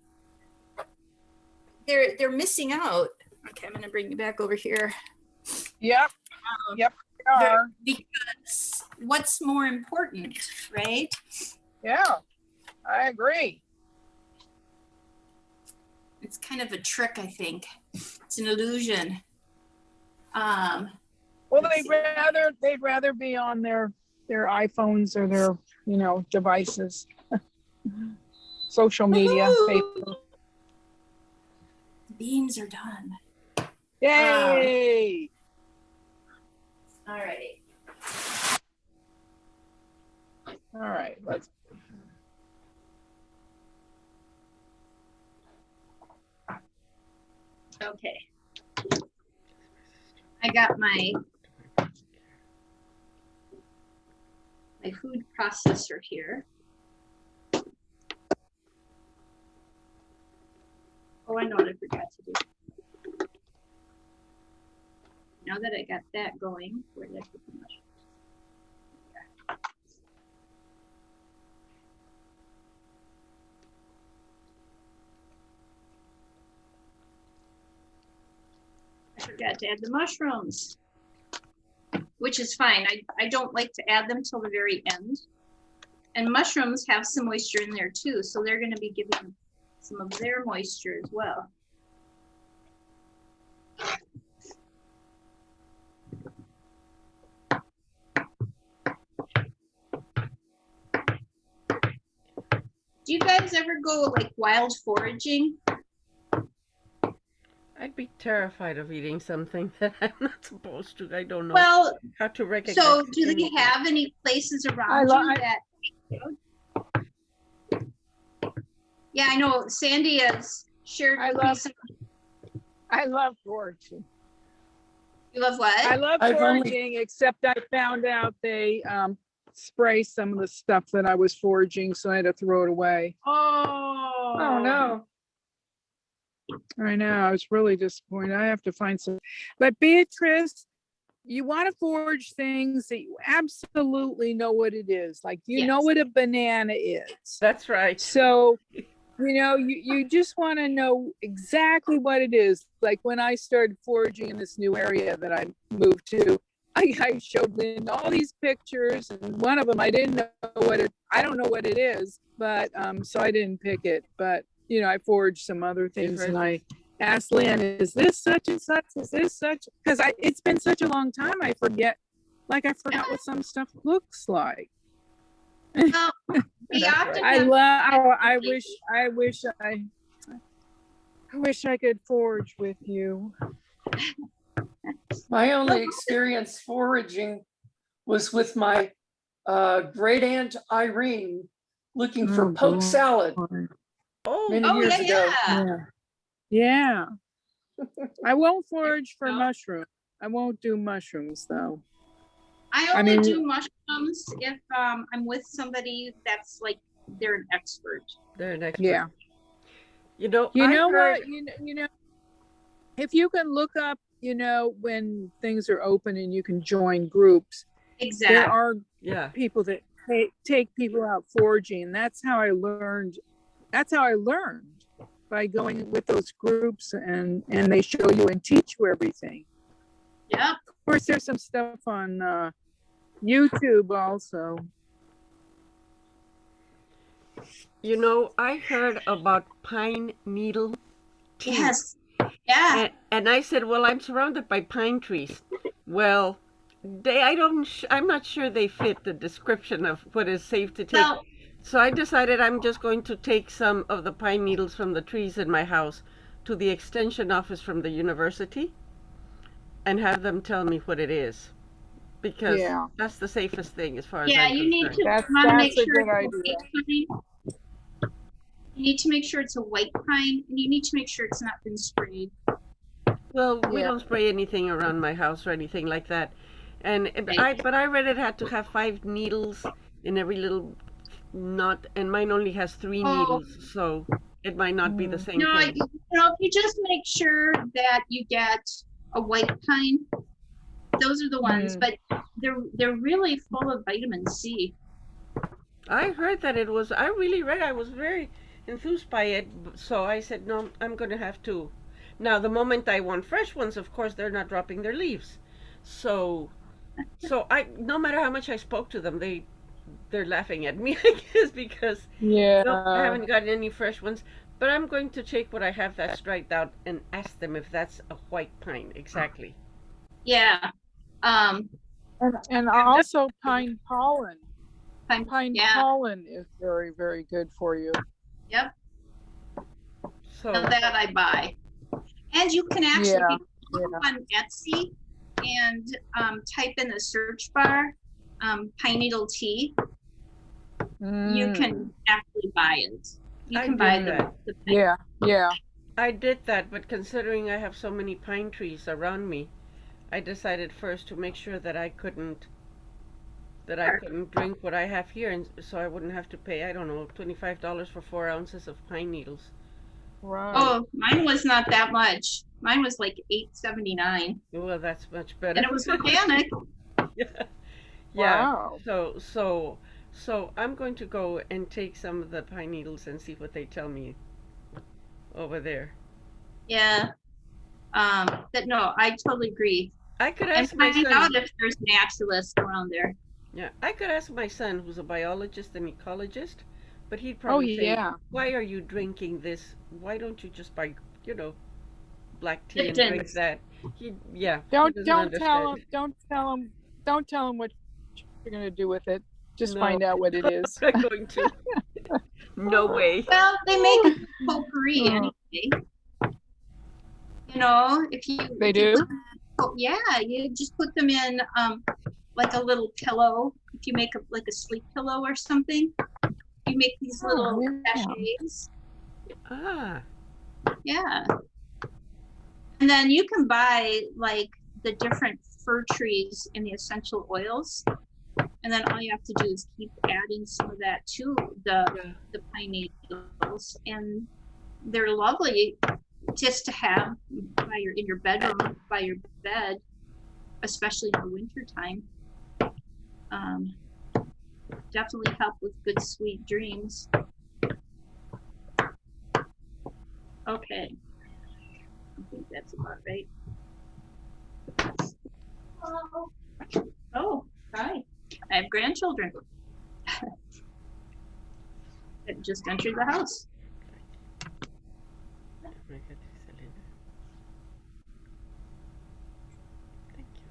They're missing out. Okay, I'm gonna bring you back over here. Yep. Yep. They are. Because what's more important, right? Yeah, I agree. It's kind of a trick, I think. It's an illusion. Well, they'd rather be on their iPhones or their, you know, devices, social media. Facebook. The beans are done. Yay! All right. All right, let's. Okay. I got my food processor here. Oh, I know what I forgot to do. Now that I got that going, where did I put the mushrooms? I forgot to add the mushrooms, which is fine. I don't like to add them till the very end. And mushrooms have some moisture in there too, so they're going to be giving some of their moisture as well. Do you guys ever go like wild foraging? I'd be terrified of eating something that I'm not supposed to. I don't know Well, how to recognize. so do they have any places around you that? Yeah, I know Sandy has shared. I love foraging. You love what? I love foraging, except I found out they spray some of the stuff that I was foraging, so I had to throw it away. Oh, no. I know, I was really disappointed. I have to find some. But Beatrice, you want to forage things that you absolutely know what it is. Like you know what a banana is. That's right. So, you know, you just want to know exactly what it is. Like when I started foraging in this new area that I moved to, I showed Lynn all these pictures, and one of them I didn't know I don't know what it is, but so I didn't pick it. But you know, I foraged some other things, and I asked Lynn, "Is this such and such? Is this such?" Because it's been such a long time, I forget. Like I forgot what some stuff looks like. Well, I wish I could forage with you. My only experience foraging was with my great aunt Irene looking for poke salad many years ago. Yeah. I won't forage for mushrooms. I won't do mushrooms though. I only do mushrooms if I'm with somebody that's like they're an expert. They're an expert. Yeah. You know what? You know, if you can look up, you know, when things are open and you can join groups. Exactly. There are people that take people out foraging. That's how I learned. By going with those groups, and they show you and teach you everything. Yeah. Of course, there's some stuff on YouTube also. You know, I heard about pine needle tea. Yes. Yeah. And I said, well, I'm surrounded by pine trees. Well, I'm not sure they fit the description of what is safe to take. Well, so I decided I'm just going to take some of the pine needles from the trees in my house to the extension office from the university and have them tell me what it is. Because that's the safest thing as far as I'm you need concerned. to make sure it's a white pine. You need to make sure it's a white pine, and you need to make sure it's not been sprayed. Well, we Yeah. don't spray anything around my house or anything like that. And Right. but I read it had to have 5 needles in every little knot, and mine only has 3 needles, Oh, so it might not be the Mm. same no, thing. if you just make sure that you get a white pine, those are the ones, Mm. but they're really full of vitamin C. I heard that it was. I really read. I was very enthused by it, so I said, no, I'm going to have to. Now, the moment I want fresh ones, of course, they're not dropping their leaves. So, no matter how much I spoke to them, they're laughing at me, I guess, because no, I Yeah. haven't gotten any fresh ones. But I'm going to take what I have that's dried out and ask them if that's a white pine exactly. Yeah. And I'm also definitely- pine pollen. Pine Yeah. pollen is very, very good for you. Yep. So Now that I buy. And you can actually Yeah. go on Etsy and type in the search bar pine needle tea. You Mm. can actually buy it. You I can buy did the that. Yeah. Yeah. I did that, but considering I have so many pine trees around me, I decided first to make sure that I couldn't drink what I have here, and so I wouldn't have to pay, I don't know, $25 for 4 ounces of pine needles. Right. Oh, mine was not that much. Mine was like $8.79, Well, that's much better. and it was organic. Yeah. Yeah. Wow. So I'm going to go and take some of the pine needles and see what they tell me over there. Yeah. That no, I totally agree. I could And ask my find son. out if there's naturalists around there. Yeah, I could ask my son, who's a biologist and ecologist, but he'd Oh, probably say, yeah. "Why are you drinking this? Why don't you just buy, you know, black tea and Lipton's. drink that?" He Don't doesn't don't tell understand. him. Don't tell him what you're gonna do with it. Just No, find out what it is. I'm not going to. No way. Well, they make a potpourri Oh. anyway. You know, if you They if you do? put- yeah, you just put them in like a little pillow. If you make like a sleep pillow or something, you make these little Oh, yeah. sachets. Ah, Yeah. And then you can buy like the different fir trees and the essential oils. And then all you have to do is keep adding some of that to yeah. the pine needles. And they're lovely just to have in your bedroom, by your bed, especially in the winter time. Definitely help with good sweet dreams. Okay. I think that's about right. Oh, hi. I have grandchildren that just entered the house. Oh my goodness, Selena. Thank you.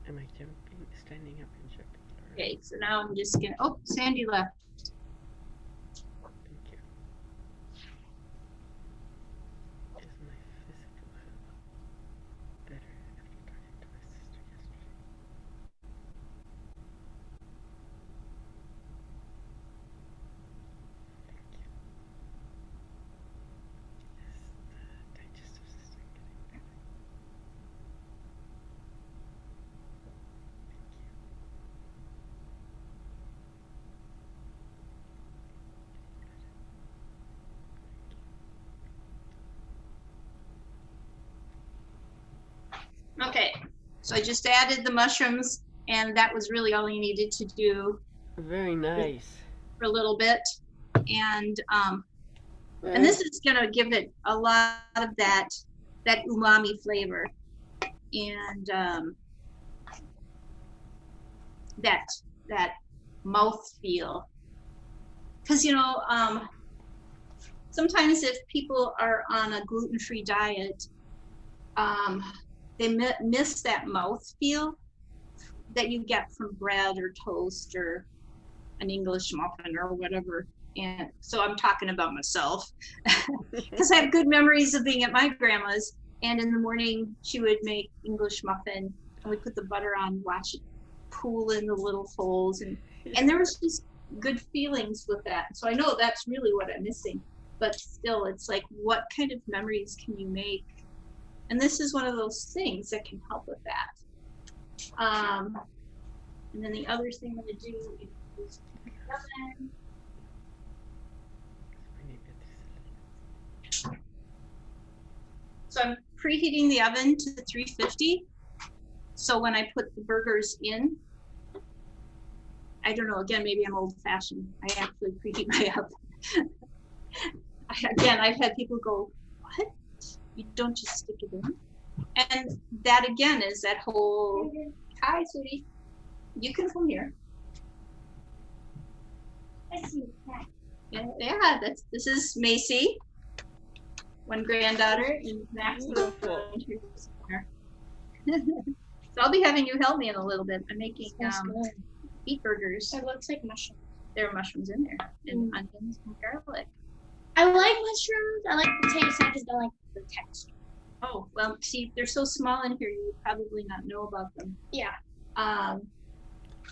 Am I standing up and jumping? Okay, so now I'm just gonna, oh, Sandy left. Thank you. Is my physical health better after talking to my sister yesterday? Thank you. Is the digestive system getting better? Thank you. Okay, so I just added the mushrooms, and that was really all you needed to do Very nice. for a little bit. And this is gonna give it a lot of that umami flavor, and that mouth feel. Because sometimes if people are on a gluten-free diet, they miss that mouth feel that you get from bread or toast or an English muffin or whatever. And so I'm talking about myself because I have good memories of being at my grandma's, and in the morning she would make English muffin and we put the butter on, watch it pool in the little holes, and there was just good feelings with that. So I know that's really what I'm missing. but still, it's like, what kind of memories can you make? And this is one of those things that can help with that. And then the other thing I'm going to do is oven. So I'm preheating the oven to 350. So when I put the burgers in, I don't know, again, maybe I'm old fashioned. I actually preheat my oven. Again, I've had people go, what? You don't just stick it in? And that again is that whole, hi, sweetie. You can come here. I see that. Yeah, this is Macy, one granddaughter, and Max. Beautiful. So I'll be having you help me in a little bit. I'm making Good. beet burgers. It looks like mushrooms. There are mushrooms in there, and onions and garlic. I like mushrooms. I like the taste. I just don't like the texture. Oh, well, see, they're so small in here, you would probably not know about them. Yeah. And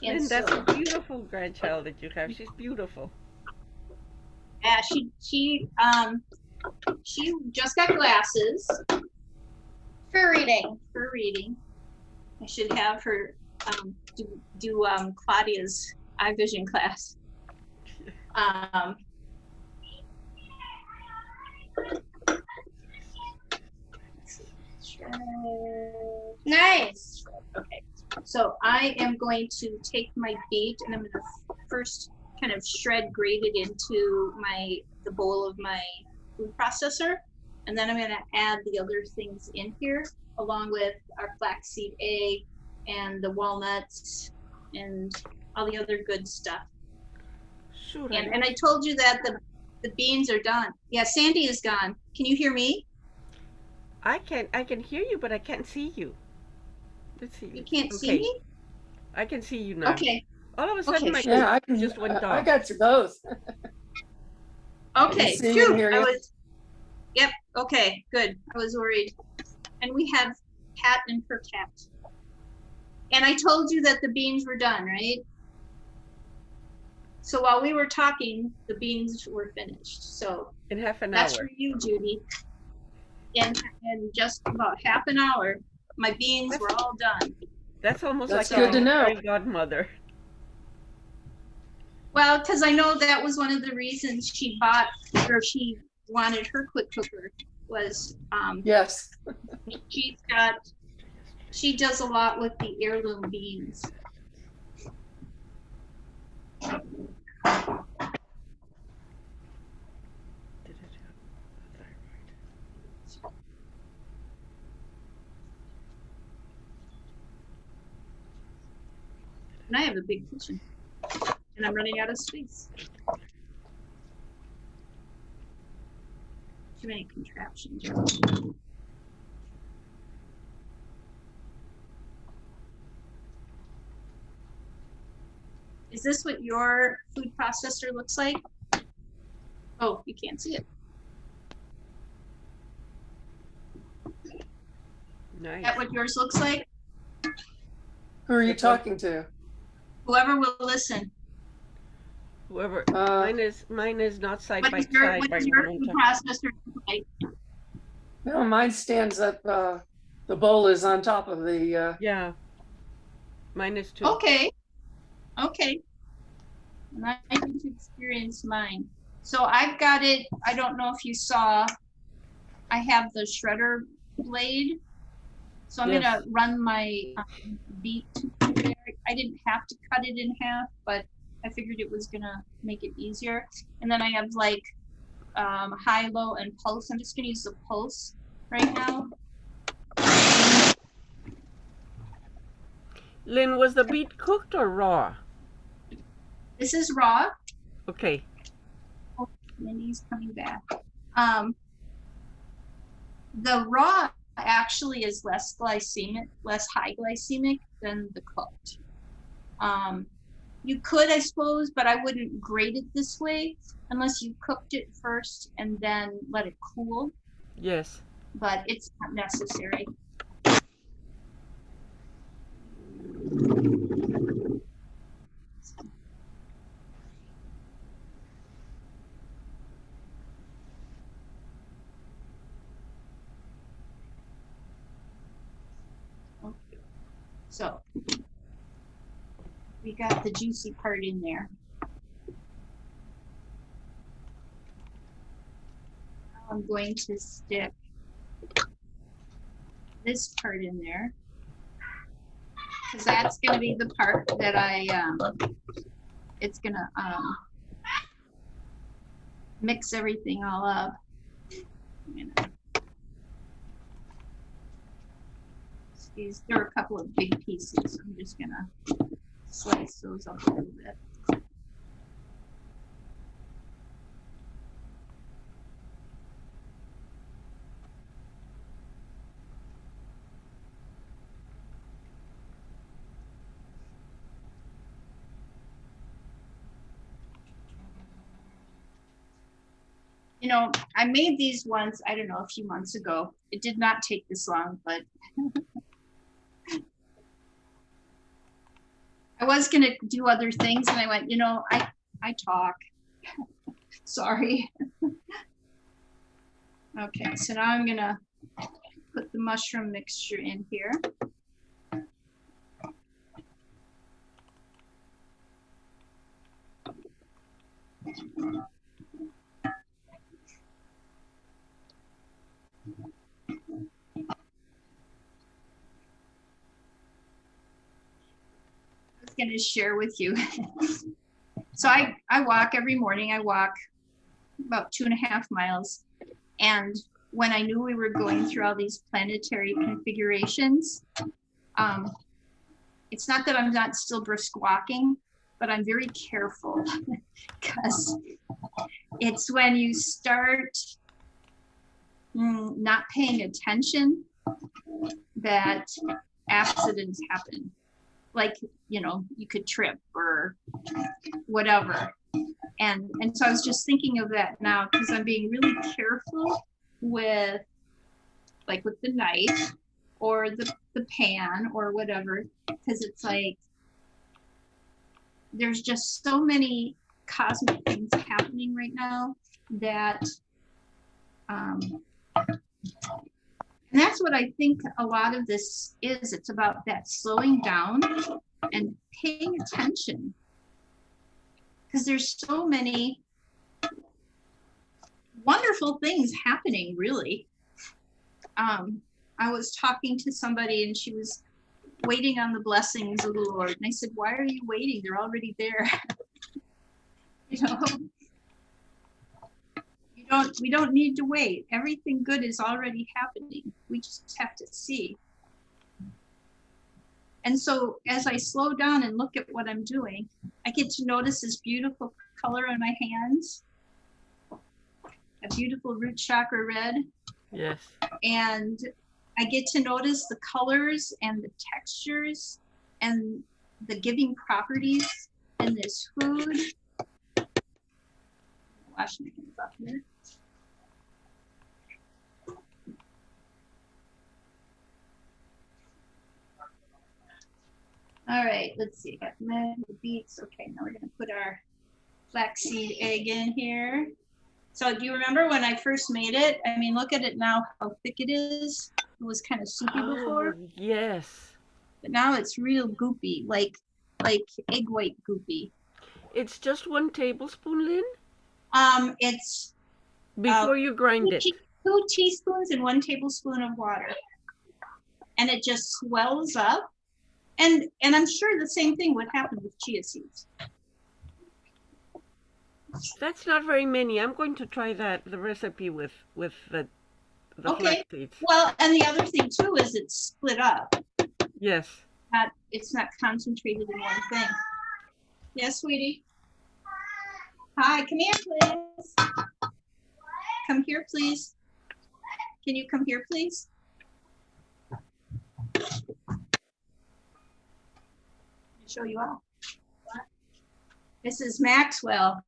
And that's so, a beautiful grandchild that you have. She's beautiful. yeah, she just got glasses For reading. for reading. I should have her do Claudia's eye vision class. Nice. Okay, so I am going to take my beet and I'm going to first kind of grate it into the bowl of my food processor, and then I'm going to add the other things in here along with our flaxseed egg and the walnuts and all the other good stuff. Sure. And I told you that the beans are done. Yeah, Sandy is gone. Can you hear me? I can hear you, but I can't see you. Let's see. You can't see Okay. me? I can see you now. Okay. All of a sudden, Okay. my Yeah, I can. just went I off. got you both. Okay. see and Phew, hear I you. was. Yep. Okay. Good. I was worried. And we have Pat and her cat. And I told you that the beans were done, right? So while we were talking, the beans were finished. So In half an that's hour. for you, Judy. In just about half an hour, my beans were all done. That's almost That's like good to a know. fairy godmother. Well, because I know that was one of the reasons she bought or she wanted her quick cooker was Yes. she does a lot with the heirloom beans. And I have a big kitchen and I'm running out of space. Too many contraptions. Is this what your food processor looks like? Oh, you can't see it. Is Nice. that what yours looks like? Who are you talking to? Whoever will listen. Whoever. Uh, Mine is not side What by does your, side. what By does your one food time. processor look like? No, mine stands up. The bowl is on top of the. Yeah. Mine is too. Okay. Okay. And I need to experience mine. So I've got it. I don't know if you saw, I have the shredder blade. So I'm Yes. gonna run my beet through there. I didn't have to cut it in half, but I figured it was gonna make it easier. And then I have like high, low, and pulse. I'm just gonna use the pulse right now. Lynn, was the beet cooked or raw? This is raw. Okay. Mindy's coming back. The raw actually is less glycemic, less high glycemic than the cooked. You could, I suppose, but I wouldn't grate it this way unless you cooked it first and then let it cool, Yes. but it's not necessary. So we got the juicy part in there. Now I'm going to stick this part in there, because that's going to be the part that it's going to mix everything all up. These, there are a couple of big pieces. I'm just going to slice those up a little bit. You know, I made these once, I don't know, a few months ago. It did not take this long, but I was going to do other things, and I went, you know, I talk. Sorry. Okay, so now I'm going to put the mushroom mixture in here. Going to share with you. So I walk every morning. I walk about 2.5 miles, and when I knew we were going through all these planetary configurations, it's not that I'm not still brisk walking, but I'm very careful because it's when you start not paying attention that accidents happen. Like, you know, you could trip or whatever. And so I was just thinking of that now, because I'm being really careful with, like, with the knife or the pan or whatever, because it's like, there's just so many cosmic things happening right now that, and that's what I think a lot of this is. It's about that slowing down and paying attention. Because there's so many wonderful things happening, really. I was talking to somebody, and she was waiting on the blessings of the Lord. And I said, why are you waiting? They're already there. You know? We don't need to wait. Everything good is already happening. We just have to see. And so as I slow down and look at what I'm doing, I get to notice this beautiful color on my hands, a beautiful root chakra red. Yes. And I get to notice the colors and the textures and the giving properties in this food. Wash my hands off here. All right, let's see. Got the beets. Okay, now we're going to put our flaxseed egg in here. So do you remember when I first made it? I mean, look at it now, how thick it is. It was kind of soupy before. Yes. But now it's real goopy, like egg white goopy. It's just 1 tablespoon, Lynn? It's before you grind it. 2 teaspoons and 1 tablespoon of water. And it just swells up. And I'm sure the same thing would happen with chia seeds. That's not very many. I'm going to try the recipe with the flax seeds. Well, and the other thing too is it's split up. Yes. It's not concentrated in one thing. Yes, sweetie. Hi, come here, please. Come here, please. Can you come here, please? Show you out. This is Maxwell.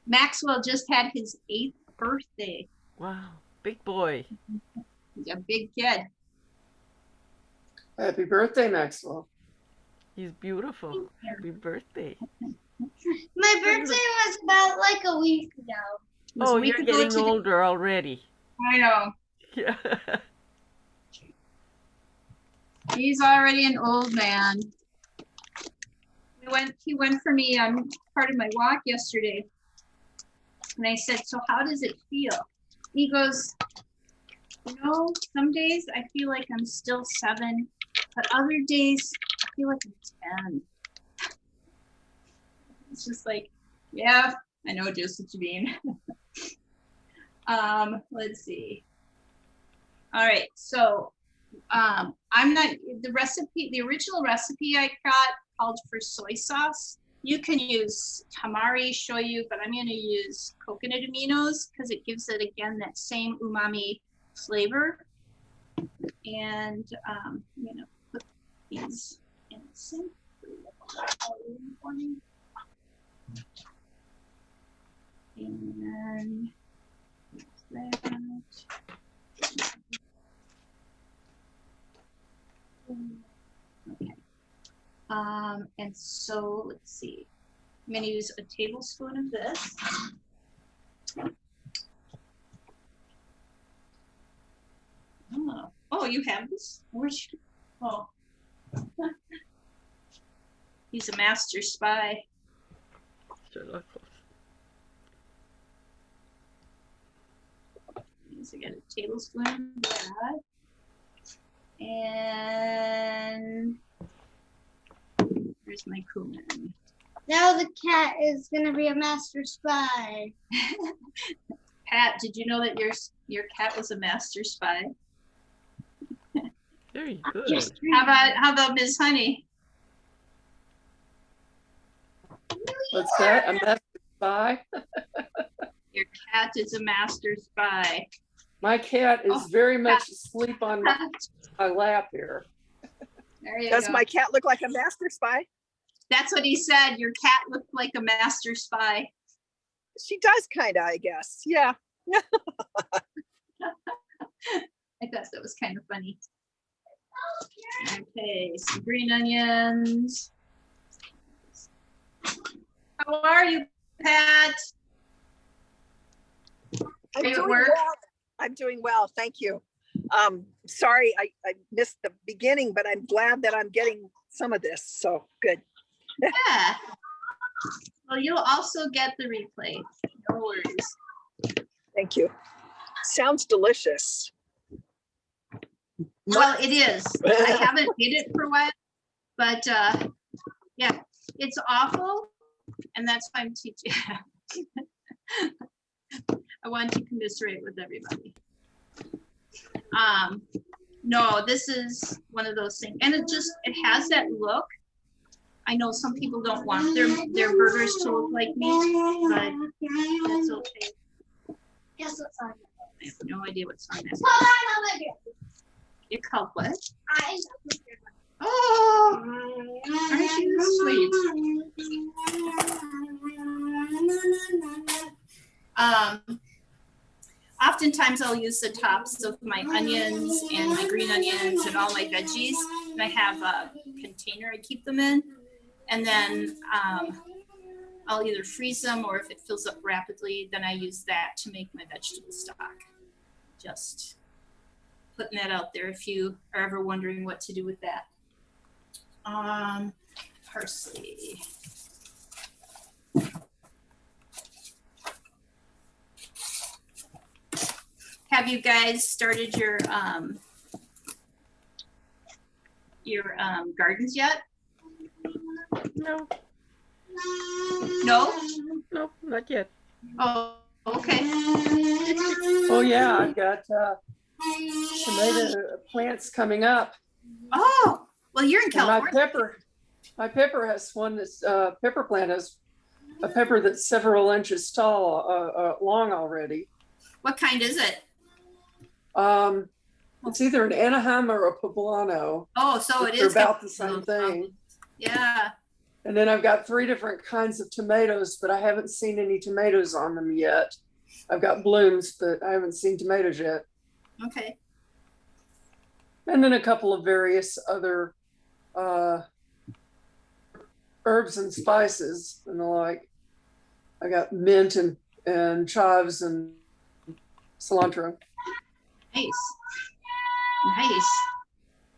Maxwell just had his 8th birthday. Wow, big boy. He's a big kid. Happy birthday, Maxwell. He's beautiful. Happy birthday. My birthday was about like a week ago. Oh, you're getting older already. I know. Yeah. He's already an old man. He went for me on part of my walk yesterday. And I said, so how does it feel? He goes, you know, some days I feel like I'm still 7, but other days I feel like I'm 10. It's just like, yeah, I know just what you mean. Let's see. All right, so I'm not, the original recipe I got called for soy sauce. You can use tamari shoyu, but I'm gonna use coconut aminos because it gives it, again, that same umami flavor. And I'm gonna put these in the sink. And that. Okay. And so let's see. I'm going to use a tablespoon of this. Oh, you have this? Where's you? Oh. He's a master spy. Sure, look. So I got a tablespoon of that. And where's my cumin? Now the cat is gonna be a master spy. Pat, did you know that your cat was a master spy? Very good. Just How about Ms. Honey? What's that? A master spy? Your cat is a master spy. My cat is Oh, very much asleep on my lap here. There you Does go. my cat look like a master spy? That's what he said. Your cat looked like a master spy. She does kind of, I guess. Yeah. I thought that was kind of funny. Okay, some green onions. How are you, Pat? I'm Are you at doing work? well. I'm doing well. Thank you. Sorry, I missed the beginning, but I'm glad that I'm getting some of this. So good. Yeah. Well, you'll also get the replay. No worries. Thank you. Sounds delicious. Well, it is. I haven't made it for a while, but yeah, it's awful, and that's why I'm teaching. I want to commiserate with everybody. No, this is one of those things, and it has that look. I know some people don't want their burgers to look like meat, but that's okay. Guess what's on I have no idea what's on that. it? It's called what? I Oh, aren't you sweet? Oftentimes I'll use the tops of my onions and my green onions and all my veggies. And I have a container I keep them in. And then I'll either freeze them, or if it fills up rapidly, then I use that to make my vegetable stock. Just putting that out there if you are ever wondering what to do with that. Parsley. Have you guys started your gardens yet? No, No? no, not yet. Oh, okay. Oh yeah, I've got tomato plants coming up. Oh, well, you're in And California. my pepper has one that's pepper plant has a pepper that's several inches tall, long already. What kind is it? It's either an Anaheim or a poblano. Oh, so it They're is about the same thing. Yeah. And then I've got 3 different kinds of tomatoes, but I haven't seen any tomatoes on them yet. I've got blooms, but I haven't seen tomatoes yet. Okay. And then a couple of various other herbs and spices and the like. I got mint and chives and cilantro. Nice. Nice.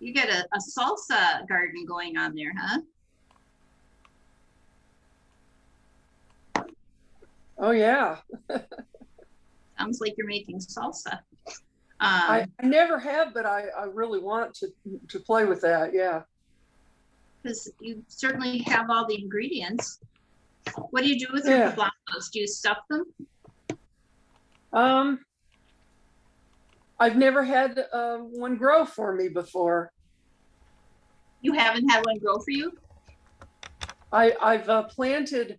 You got a salsa garden going on there, huh? Oh, yeah. Sounds like you're making salsa. I never have, but I really want to play with that. Yeah. Because you certainly have all the ingredients. What do you do with your poblanos? Do you stuff them? I've never had one grow for me before. You haven't had one grow for you? I've planted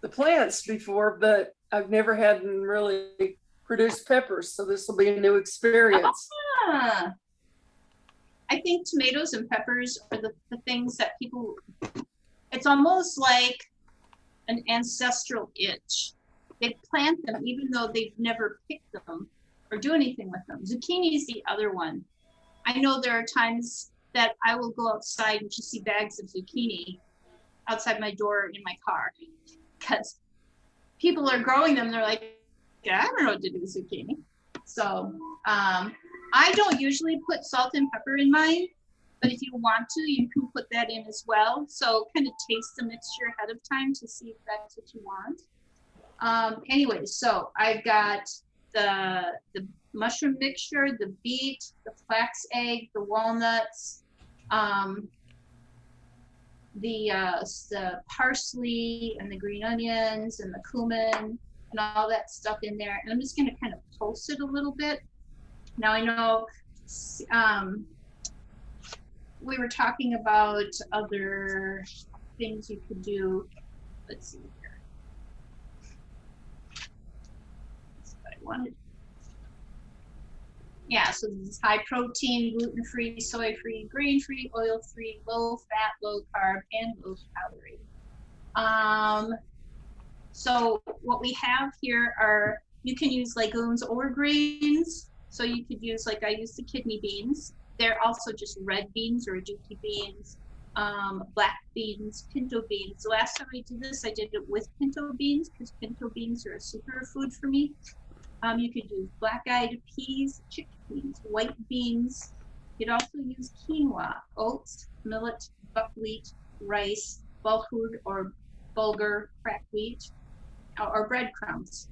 the plants before, but I've never had them really produce peppers. So this will be a new experience. Ah, I think tomatoes and peppers are the things that people, it's almost like an ancestral itch. They plant them even though they've never picked them or do anything with them. Zucchini is the other one. I know there are times that I will go outside and just see bags of zucchini outside my door in my car because people are growing them. They're like, yeah, I don't know what to do with zucchini. So I don't usually put salt and pepper in mine, but if you want to, you can put that in as well. So kind of taste the mixture ahead of time to see if that's what you want. Anyway, so I've got the mushroom mixture, the beet, the flax egg, the walnuts, the parsley and the green onions and the cumin and all that stuff in there. And I'm just going to kind of toast it a little bit. Now I know we were talking about other things you could do. Let's see here. That's what I wanted. Yeah, so this is high protein, gluten-free, soy-free, grain-free, oil-free, low-fat, low-carb, and low-calorie. So what we have here are, you can use legumes or grains. So you could use, like I use the kidney beans. They're also just red beans or aduki beans, black beans, pinto beans. The last time I did this, I did it with pinto beans because pinto beans are a superfood for me. You could use black-eyed peas, chickpeas, white beans. You could also use quinoa, oats, millet, buckwheat, rice, bulgur or bulgur, cracked wheat, or breadcrumbs.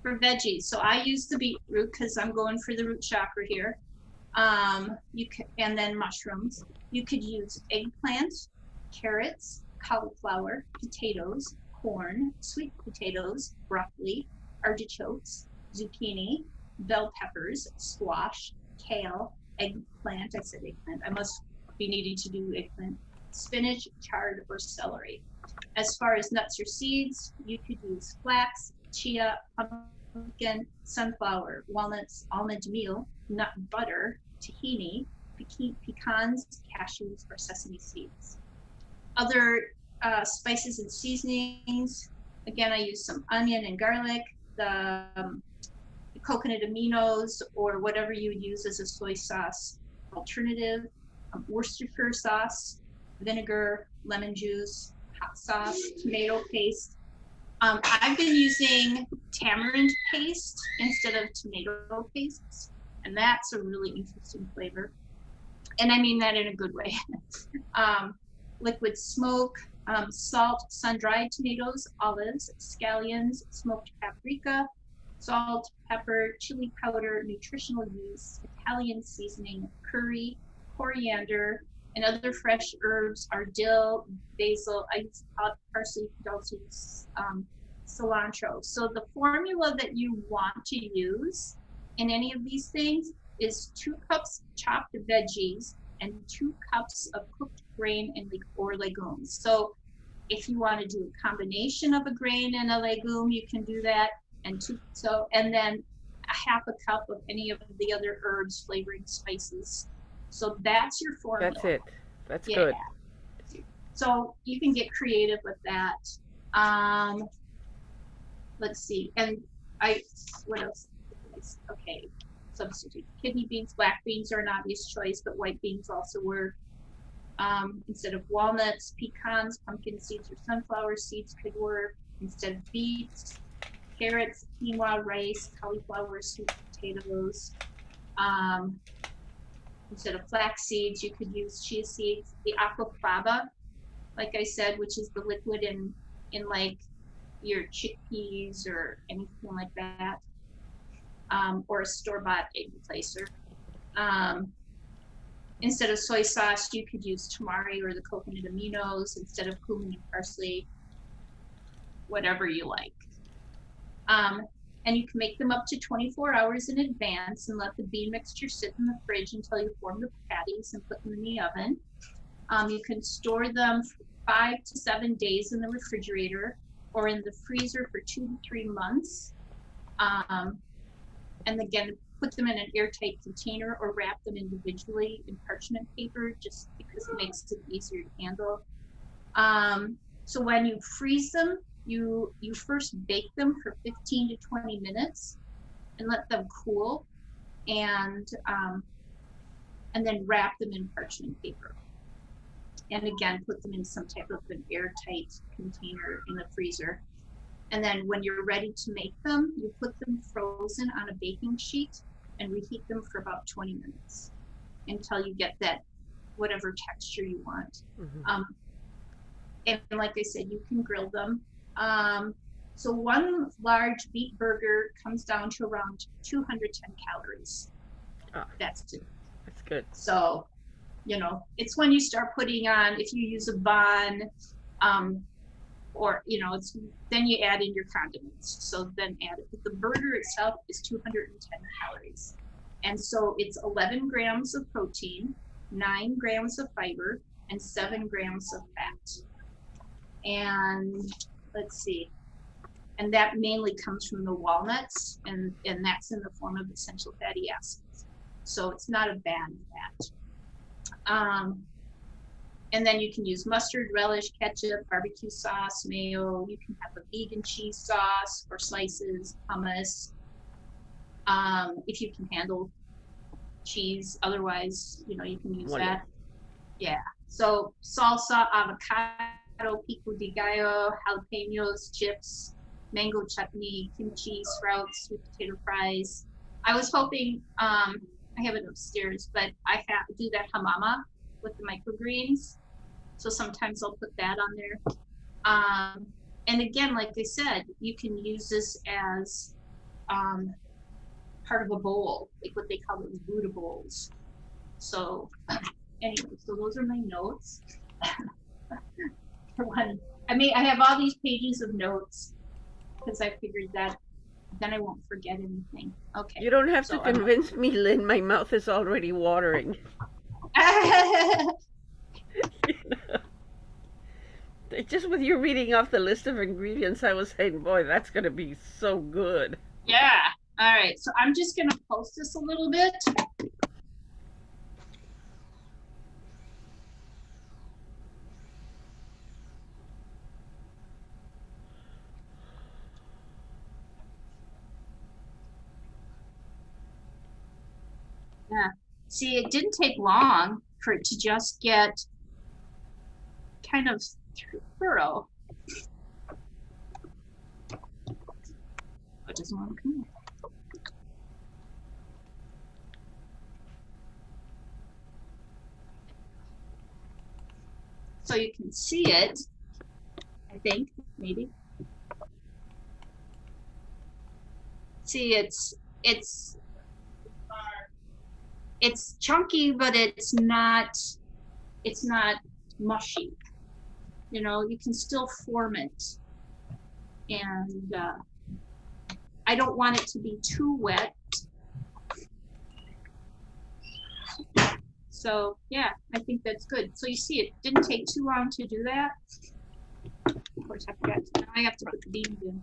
For veggies, so I use the beetroot because I'm going for the root chakra here. You can, and then mushrooms. You could use eggplant, carrots, cauliflower, potatoes, corn, sweet potatoes, broccoli, artichokes, zucchini, bell peppers, squash, kale, eggplant. I said eggplant. I must be needing to do eggplant. Spinach, chard, or celery. As far as nuts or seeds, you could use flax, chia, pumpkin, sunflower, walnuts, almond meal, nut butter, tahini, pecans, cashews, or sesame seeds. Other spices and seasonings. Again, I use some onion and garlic, the coconut aminos, or whatever you would use as a soy sauce alternative, Worcestershire sauce, vinegar, lemon juice, hot sauce, tomato paste. I've been using tamarind paste instead of tomato paste, and that's a really interesting flavor. And I mean that in a good way. Liquid smoke, salt, sun-dried tomatoes, olives, scallions, smoked paprika, salt, pepper, chili powder, nutritional yeast, Italian seasoning, curry, coriander, and other fresh herbs are dill, basil, I use parsley, you could also use cilantro. So the formula that you want to use in any of these things is 2 cups chopped veggies and 2 cups of cooked grain and or legumes. So if you want to do a combination of a grain and a legume, you can do that. And then a half a cup of any of the other herbs, flavoring spices. So that's your formula. That's it. That's good. So you can get creative with that. Let's see. And what else? Okay. Substitute. Kidney beans, black beans are an obvious choice, but white beans also work. Instead of walnuts, pecans, pumpkin seeds, or sunflower seeds could work. Instead of beets, carrots, quinoa, rice, cauliflower, sweet potatoes. Instead of flax seeds, you could use chia seeds. The aquafaba, like I said, which is the liquid in like your chickpeas or anything like that, or a store-bought egg replacer. Instead of soy sauce, you could use tamari or the coconut aminos instead of cumin and parsley, whatever you like. And you can make them up to 24 hours in advance and let the bean mixture sit in the fridge until you form the patties and put them in the oven. You can store them 5 to 7 days in the refrigerator or in the freezer for 2 to 3 months. And again, put them in an airtight container or wrap them individually in parchment paper just because it makes it easier to handle. So when you freeze them, you first bake them for 15 to 20 minutes and let them cool, and then wrap them in parchment paper. And again, put them in some type of an airtight container in the freezer. And then when you're ready to make them, you put them frozen on a baking sheet and reheat them for about 20 minutes until you get that whatever texture you want. Mm-hmm. And like I said, you can grill them. So one large beet burger comes down to around 210 calories. That's it. That's good. So, it's when you start putting on, if you use a bun, or, then you add in your condiments. So then add it. But the burger itself is 210 calories. And so it's 11 grams of protein, 9 grams of fiber, and 7 grams of fat. And let's see. And that mainly comes from the walnuts, and that's in the form of essential fatty acids. So it's not a bad fat. And then you can use mustard, relish, ketchup, barbecue sauce, mayo. You can have a vegan cheese sauce or slices, hummus, if you can handle cheese. Otherwise, you can use that. Yeah. So salsa, avocado, pico de gallo, jalapenos, chips, mango chutney, kimchi, sprouts, sweet potato fries. I was hoping, I have it upstairs, but I do that hamama with the microgreens. So sometimes I'll put that on there. And again, like I said, you can use this as part of a bowl, like what they call those Buddha bowls. So anyway, so those are my notes. For one, I have all these pages of notes because I figured that then I won't forget anything. Okay. You don't have to convince me, Lynn. My mouth is already watering. Just with you reading off the list of ingredients, I was saying, boy, that's going to be so good. Yeah. All right. So I'm just going to post this a little bit. Yeah. See, it didn't take long for it to just get kind of thorough. It doesn't want to come in. So you can see it, I think, maybe. See, it's chunky, but it's not mushy. You can still form it. And I don't want it to be too wet. So yeah, I think that's good. So you see, it didn't take too long to do that. Of course, I forgot. Now I have to put the beans in.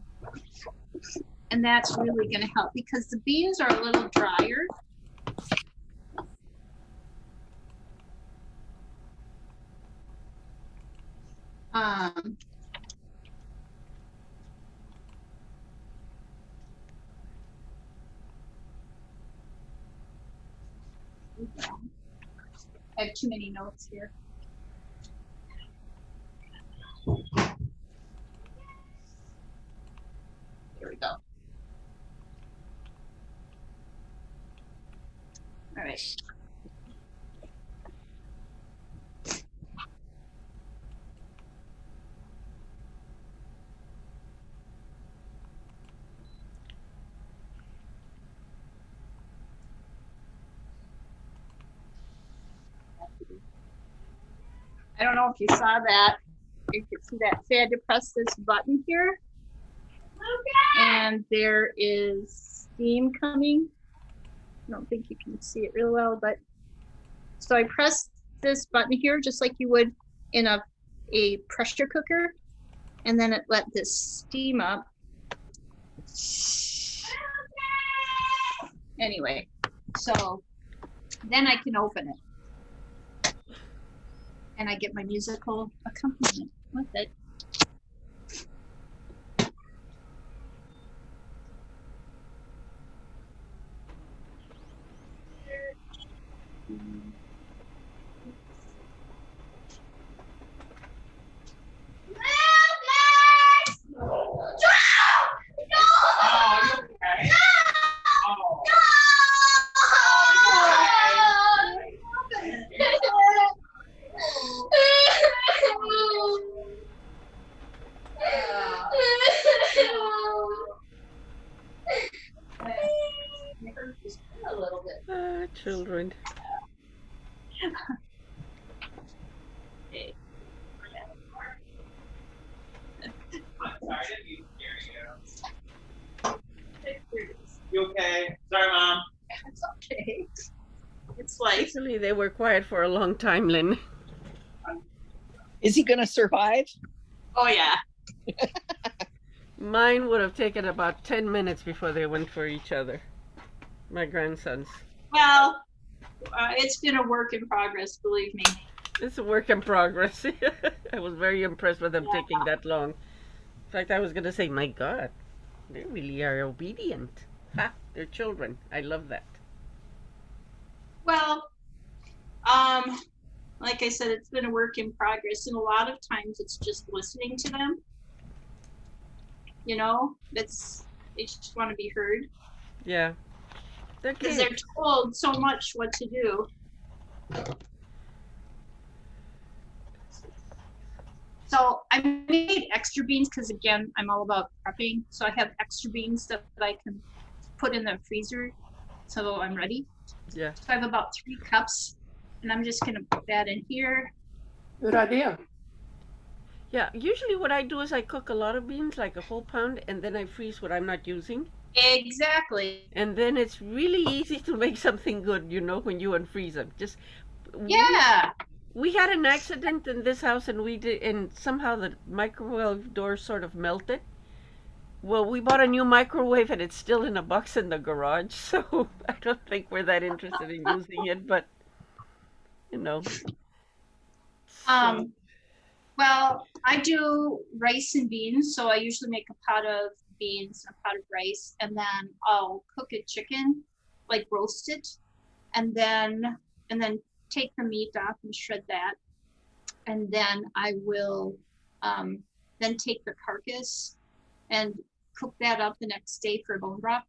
And that's really going to help because the beans are a little drier. I have too many notes here. Here we go. All right. I don't know if you saw that. You could see that. So I had to press this button here. And there is steam coming. I don't think you can see it real well, but so I pressed this button here just like you would in a pressure cooker, and then it let this steam up. Anyway, so then I can open it. And I get my musical accompaniment with it. Children. You okay? Sorry, Mom. It's okay. It's like Actually, they were quiet for a long time, Lynn. Is he gonna survive? oh yeah. Mine would have taken about 10 minutes before they went for each other. My grandsons. Well, it's been a work in progress, believe me. It's a work in progress. I was very impressed with them taking that long. In fact, I was going to say, my God, they really are obedient. Ha, they're children. I love that. Well, like I said, it's been a work in progress, and a lot of times it's just listening to them. You know, they just want to be heard. Yeah. They're Because kids. they're told so much what to do. So I made extra beans because, again, I'm all about prepping. So I have extra beans that I can put in the freezer so I'm ready. Yeah. So I have about 3 cups, and I'm just going to put that in here. Good idea. Yeah, usually what I do is I cook a lot of beans, like a whole pound, and then I freeze what I'm not using. Exactly. And then it's really easy to make something good, you know, when you unfreeze them. Just Yeah. we had an accident in this house, and somehow the microwave door sort of melted. Well, we bought a new microwave, and it's still in a box in the garage, so I don't think we're that interested in using it, but you know. Well, I do rice and beans, so I usually make a pot of beans and a pot of rice, and then I'll cook a chicken, like roast it, and then take the meat off and shred that, and then I will then take the carcass and cook that up the next day for bone broth,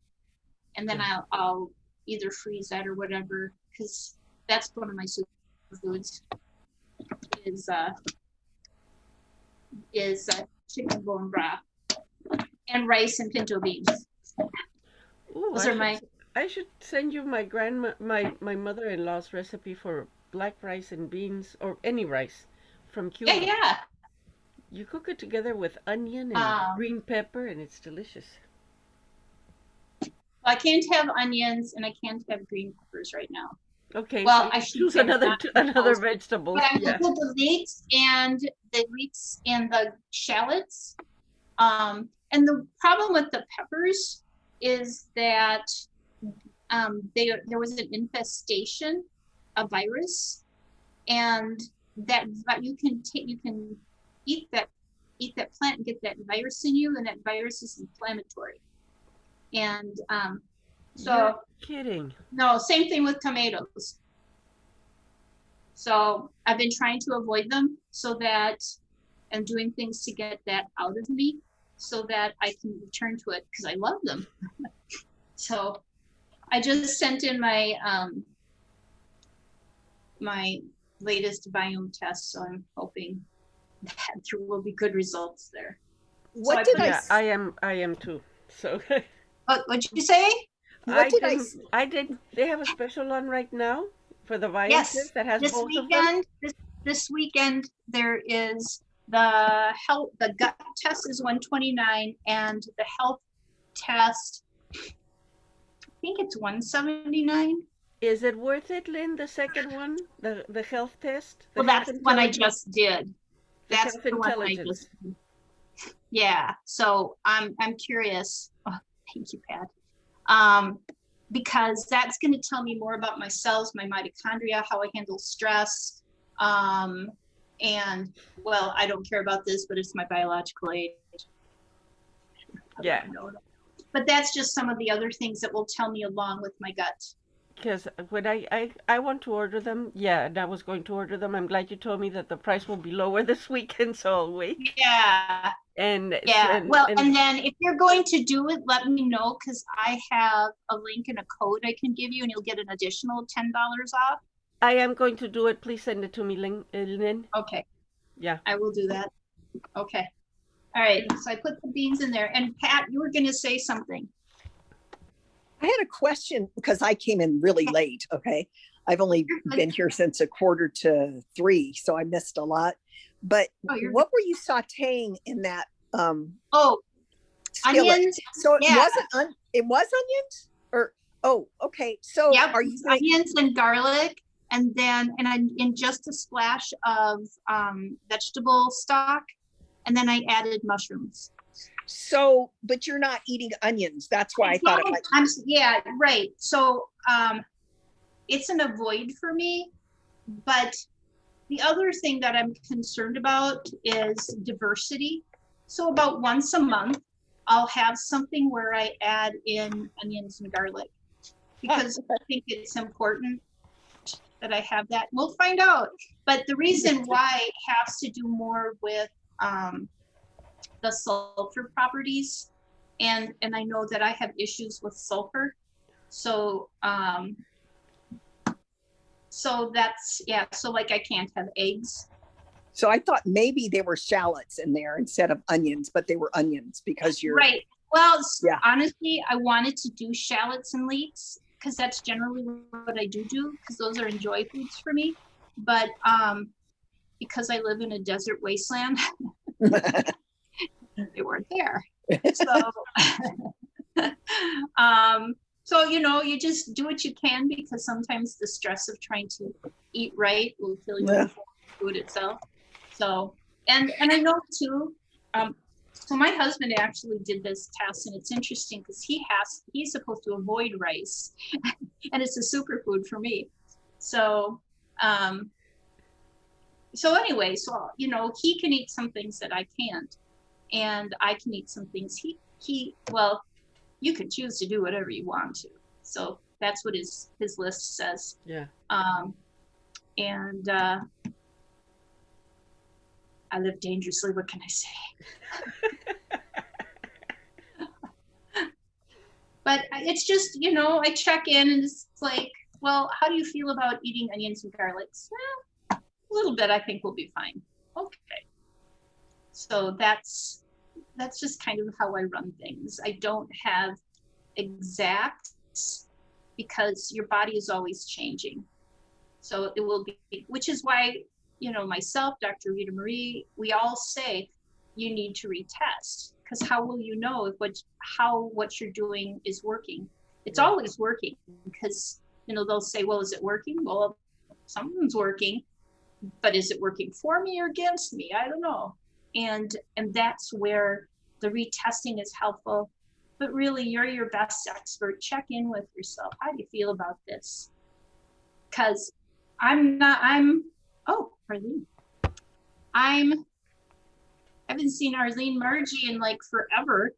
and then I'll either freeze that or whatever, because that's one of my superfoods is chicken bone broth and rice and pinto beans. Ooh, Those are my. I should send you my my mother-in-law's recipe for black rice and beans, or any rice from Cuba. Yeah. You cook it together with onion and green pepper, and it's delicious. I can't have onions and I can't have green peppers right now. Okay. Well, so I should choose say another not vegetable. But I Yeah. put the leeks and the shallots. And the problem with the peppers is that there was an infestation, a virus, and but you can eat that plant and get that virus in you, and that virus is inflammatory. And so You're kidding. no, same thing with tomatoes. So I've been trying to avoid them so that I'm doing things to get that out of me so that I can return to it because I love them. So I just sent in my my latest biome test, so I'm hoping that there will be good results there. What So did I? Yeah, I am too. So What'd you say? What did I? I did. They have a special on right now. for the vine Yes, test that has this both of them? weekend, this weekend, there is the gut test is 129 and the health test, I think it's 179. Is it worth it, Lynn, the second one, the health test? Well, that's the one I just did. The That's health the one I intelligence. just did. Yeah, so I'm curious. Oh, thank you, Pat. Because that's going to tell me more about my cells, my mitochondria, how I handle stress. And well, I don't care about this, but it's my biological age. Yeah. But that's just some of the other things that will tell me along with my gut. Because when I want to order them, yeah, and I was going to order them. I'm glad you told me that the price will be lower this weekend, so I'll wait. Yeah. And Well, and then if you're going to do it, let me know, because I have a link and a code I can give you, and you'll get an additional $10 off. I am going to do it. Please send it to me, Lynn. Okay. Yeah. I will do that. Okay. All right. So I put the beans in there. And Pat, you were going to say something. I had a question because I came in really late. Okay. I've only been here since 2:45, so I missed a lot. But what were you sauteing in that? Skillet? Onions. So it wasn't. It was onions, or okay. So are you onions and garlic, and then in just a splash of vegetable stock, and then I added mushrooms. So, but you're not eating onions. That's why I thought it might. Yeah, right. So it's an avoid for me. But the other thing that I'm concerned about is diversity. So about once a month, I'll have something where I add in onions and garlic, because I think it's important that I have that. We'll find out. But the reason why it has to do more with the sulfur properties, and I know that I have issues with sulfur, so that's so like I can't have eggs. So I thought maybe they were shallots in there instead of onions, but they were onions because you're right. Well, honestly, I wanted to do shallots and leeks because that's generally what I do, because those are enjoy foods for me. But because I live in a desert wasteland, they weren't there. So you just do what you can, because sometimes the stress of trying to eat right will kill you before the food itself. So, and I know too, so my husband actually did this test, and it's interesting because he's supposed to avoid rice and it's a superfood for me. So, anyway, he can eat some things that I can't, and I can eat some things you can choose to do whatever you want to. So that's what his list says. Yeah. And I live dangerously. What can I say? But it's just, I check in and it's like, well, how do you feel about eating onions and garlics? Well, a little bit, I think we'll be fine. Okay. So that's just kind of how I run things. I don't have exacts because your body is always changing. So it will be, which is why, myself, Dr. Rita Marie, we all say you need to retest, because how will you know if what you're doing is working? It's always working, because, they'll say, well, is it working? Well, something's working, but is it working for me or against me? I don't know. And that's where the retesting is helpful. But really, you're your best expert. Check in with yourself. How do you feel about this? Because Arlene. I haven't seen Arlene Margie in like forever.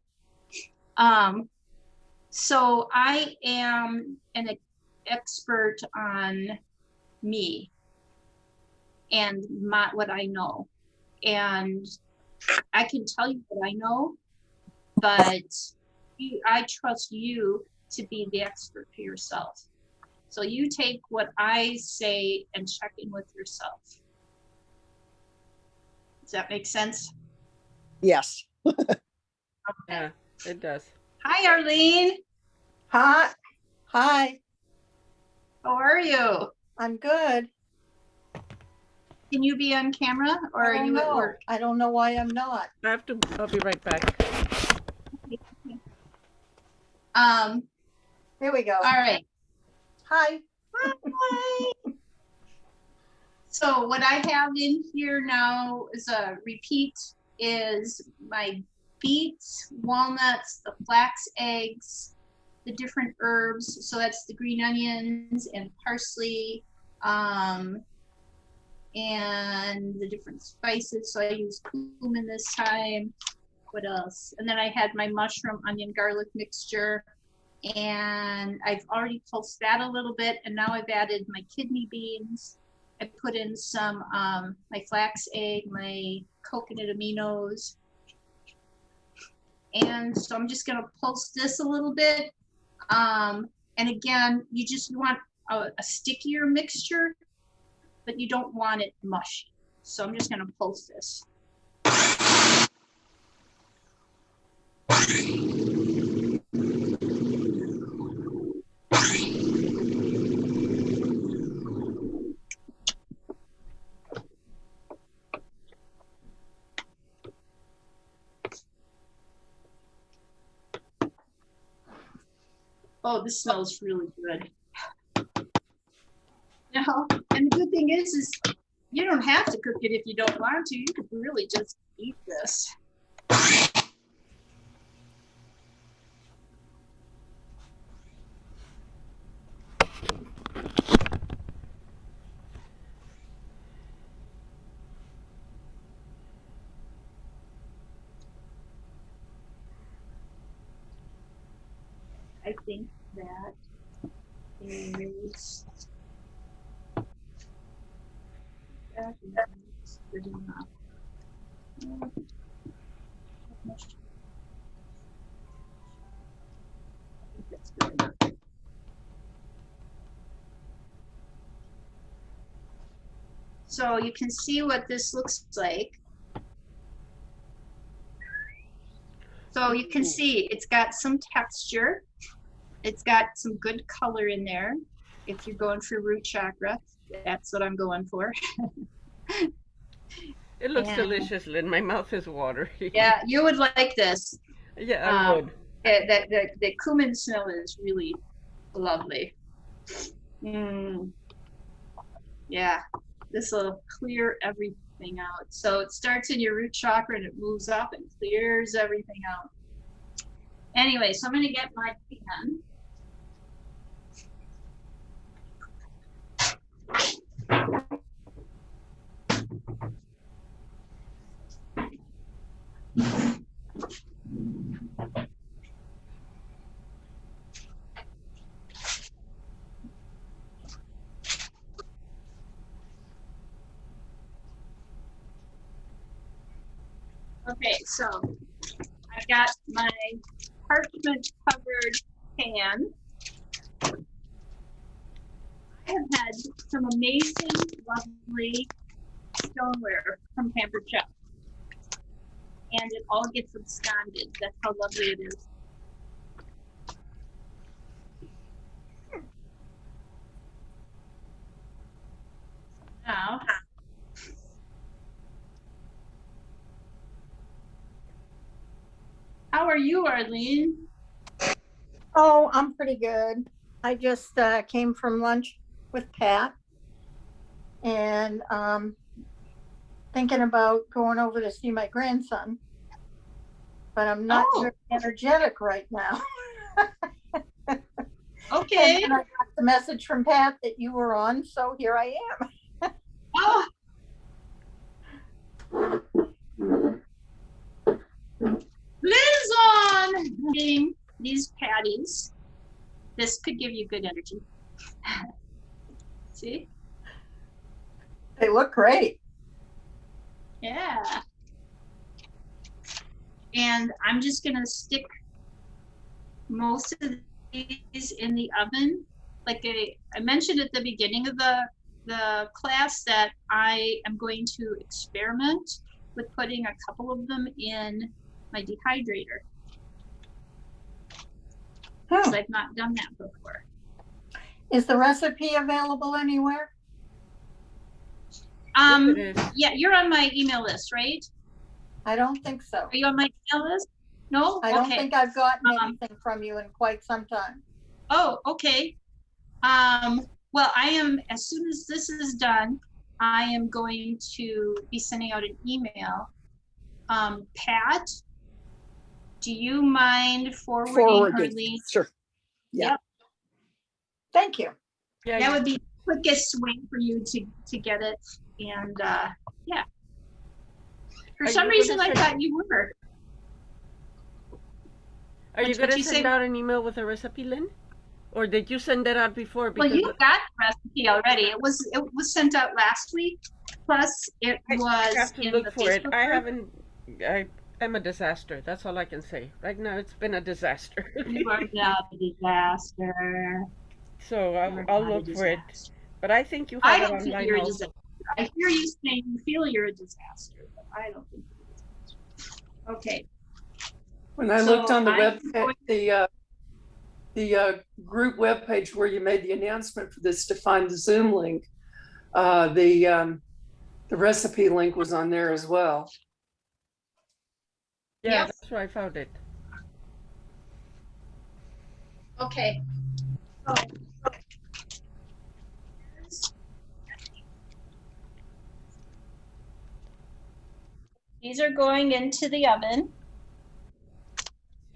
So I am an expert on me and what I know. And I can tell you what I know, but I trust you to be the expert for yourself. So you take what I say and check in with yourself. Does that make sense? Yes. Okay. Yeah, it does. Hi, Arlene. Hi. How are you? I'm good. Can you be on camera or I are don't you at know. work? I don't know why I'm not. I'll be right back. Here we go. All right. Hi. Hi. So what I have in here now is a repeat is my beets, walnuts, the flax eggs, the different herbs. So that's the green onions and parsley, and the different spices. So I use cumin this time. What else? And then I had my mushroom, onion, garlic mixture. And I've already pulsed that a little bit. And now I've added my kidney beans. I put in some, my flax egg, my coconut aminos. And so I'm just gonna pulse this a little bit. And again, you just want a stickier mixture, but you don't want it mushy. So I'm just gonna pulse this. Oh, this smells really good. Now, and the good thing is you don't have to cook it if you don't want to. You could really just eat this. I think that is good enough. I think that's good enough. So you can see what this looks like. So you can see it's got some texture. It's got some good color in there. If you're going for root chakra, that's what I'm going for. It looks delicious, Lynn. My mouth is watery. Yeah, you would like this. Yeah, I would. The cumin smell is really lovely. Yeah, this will clear everything out. So it starts in your root chakra and it moves up and clears everything out. Anyway, so I'm going to get my pan. Okay, so I've got my parchment covered pan. I have had some amazing, lovely stoneware from Pampered Chef. And it all gets absconded. That's how lovely it is. Now, how are you, Arlene? Oh, I'm pretty good. I just came from lunch with Pat and thinking about going over to see my grandson, but I'm not very energetic right now. Okay. And I got the message from Pat that you were on, so here I am. Oh. Liz on these patties. This could give you good energy. See? They look great. Yeah. And I'm just gonna stick most of these in the oven. Like I mentioned at the beginning of the class that I am going to experiment with putting a couple of them in my dehydrator. Because I've not done that before. Is the recipe available anywhere? Yes, it is. Yeah, you're on my email list, right? I don't think so. Are you on my email list? No? I don't Okay. think I've gotten anything from you in quite some time. Oh, okay. Well, I am, as soon as this is done, I am going to be sending out an email. Pat, do you mind forwarding her link? Sure. Yeah. Yep. Thank you. Yeah, That would be the quickest way for you to get it. And yeah. For Are some you reason, gonna I send- thought you were. Are you What'd going to you send say? out an email with a recipe, Lynn? Or did you send that out before? Well, Because you got the recipe already. It was sent out last week. Plus, it I was have to in look the for it. Facebook I group. I'm a disaster. That's all I can say. Right now, it's been a disaster. You are not a disaster. So You're I'll not a look for it. disaster. But I think you I have it don't think online you're a also. disaster. I hear you saying you feel you're a disaster, but I don't think you're a disaster. Okay. When I So looked on the I'm the group webpage where you made the announcement for this to find the Zoom link, the recipe link was on there as well. Yeah, Yes. that's where I found it. Okay. So, these are going into the oven,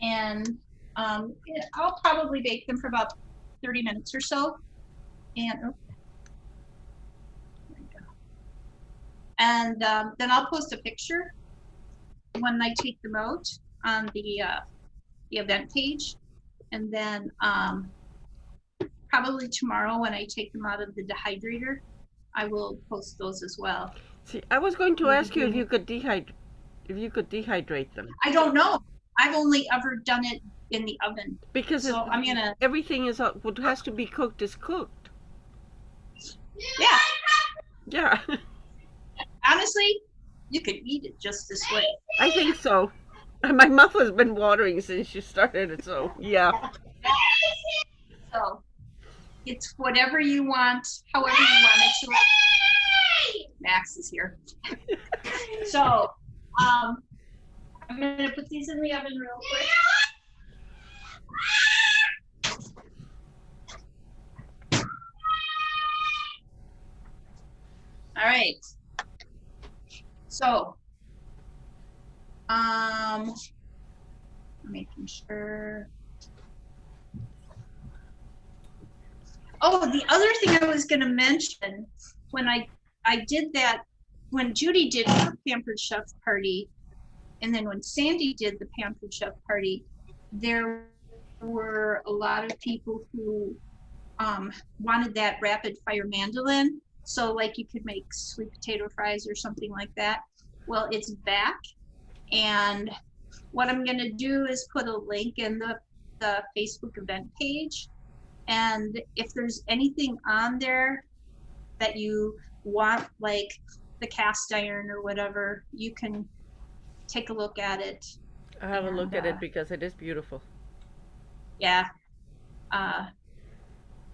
and I'll probably bake them for about 30 minutes or so. And then I'll post a picture when I take them out on the event page, and then probably tomorrow when I take them out of the dehydrator, I will post those as well. See, I was going to ask you if you could dehydrate them. I don't know. I've only ever done it in the oven. Because So I'm gonna. everything is what has to be cooked is cooked. Yeah. Yeah, Honestly, you could eat it just this way. I think so. My mouth has been watering since you started it, so yeah. So it's whatever you want, however you want it to. Max is here. So I'm gonna put these in the oven real quick. All right. So making sure. Oh, the other thing I was going to mention when I did that, when Judy did her Pampered Chef party, and then when Sandy did the Pampered Chef party, there were a lot of people who wanted that rapid fire mandolin. So like you could make sweet potato fries or something like that. Well, it's back. And what I'm going to do is put a link in the Facebook event page. And if there's anything on there that you want, like the cast iron or whatever, you can take a look at it. I'll have a look at it because it is beautiful. Yeah. I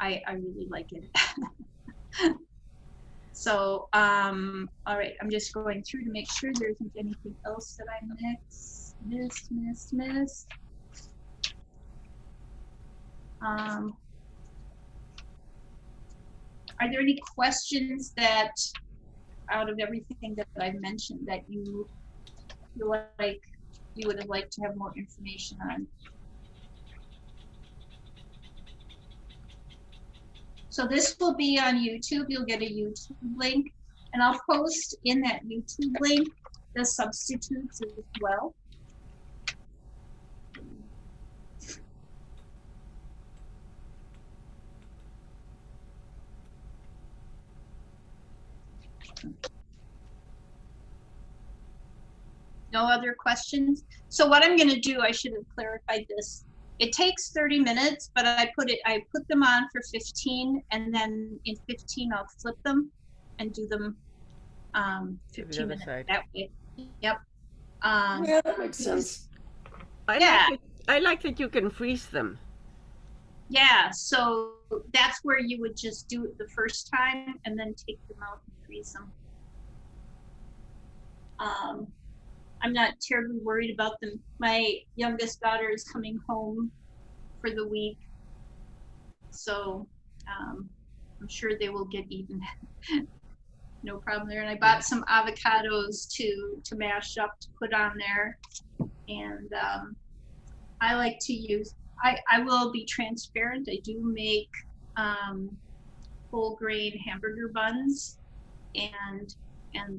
really like it. So, all right, I'm just going through to make sure there isn't anything else that I missed. Are there any questions that, out of everything that I've mentioned, that you feel like you would have liked to have more information on? So this will be on YouTube. You'll get a YouTube link, and I'll post in that YouTube link the substitutes as well. No other questions? So what I'm going to do, I should have clarified this. It takes 30 minutes, but I put them on for 15, and then in 15 I'll flip them and do them 15 minutes side. that way. Yep. Yeah, that makes sense. I like that you can freeze them. Yeah, so that's where you would just do it the first time and then take them out and freeze them. I'm not terribly worried about them. My youngest daughter is coming home for the week, so I'm sure they will get eaten. No problem there. And I bought some avocados to mash up to put on there. And I like to use, I will be transparent. I do make whole grain hamburger buns, and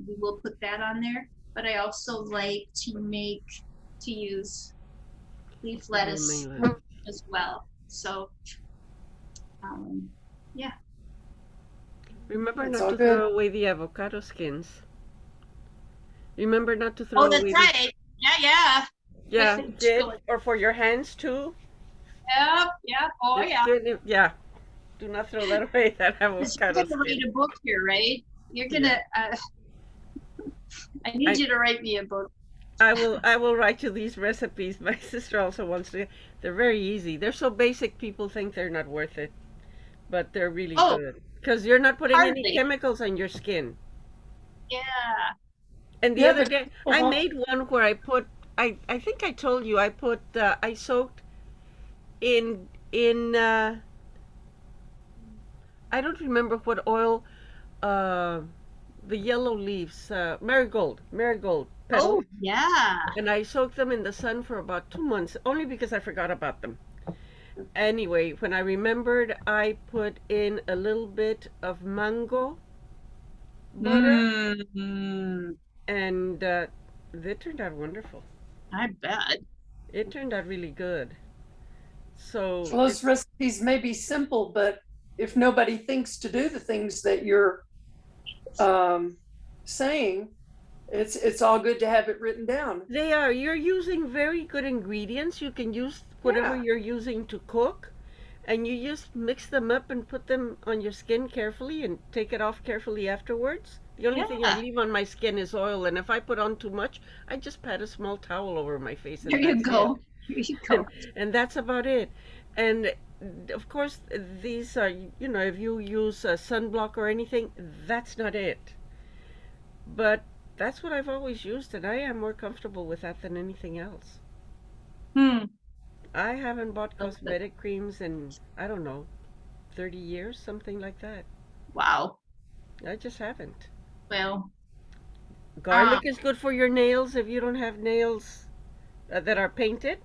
we will put that on there. But I also like to use leaf lettuce as well. So, yeah. Remember It's not all to good. throw away the avocado skins. Remember not to throw Oh, away that's right. Yeah. Yeah, It's did. good. Or for your hands too. Yeah. Oh, It's yeah. good yeah. Do not throw that away, that You're avocado gonna write skin. a book here, right? You're gonna. I need you to write me a book. I will write you these recipes. My sister also wants to. They're very easy. They're so basic people think they're not worth it. But they're really Oh, good. Because you're not putting any hardly. chemicals on your skin. Yeah. And the Yeah, other but- day, I made one where I put, I think I told you, I soaked in, I don't remember what oil, the yellow leaves, marigold Oh, petals. yeah. And I soaked them in the sun for about 2 months, only because I forgot about them. Anyway, when I remembered, I put in a little bit of mango butter, and it turned out wonderful. I bet. It turned out really good. So Those recipes may be simple, but if nobody thinks to do the things that you're saying, it's all good to have it written down. they are. You're using very good ingredients. You can use whatever Yeah. you're using to cook, and you just mix them up and put them on your skin carefully and take it off carefully afterwards. The only thing I Yeah. leave on my skin is oil, and if I put on too much, I just pat a small towel over my face. And There you that's go. it. There you go. And that's about it. And of course, these are, if you use a sunblock or anything, that's not it. But that's what I've always used, and I am more comfortable with that than anything else. I haven't bought cosmetic creams in, I don't know, 30 years, something like that. Wow. I just haven't. Well, Garlic is good for your nails if you don't have nails that are painted.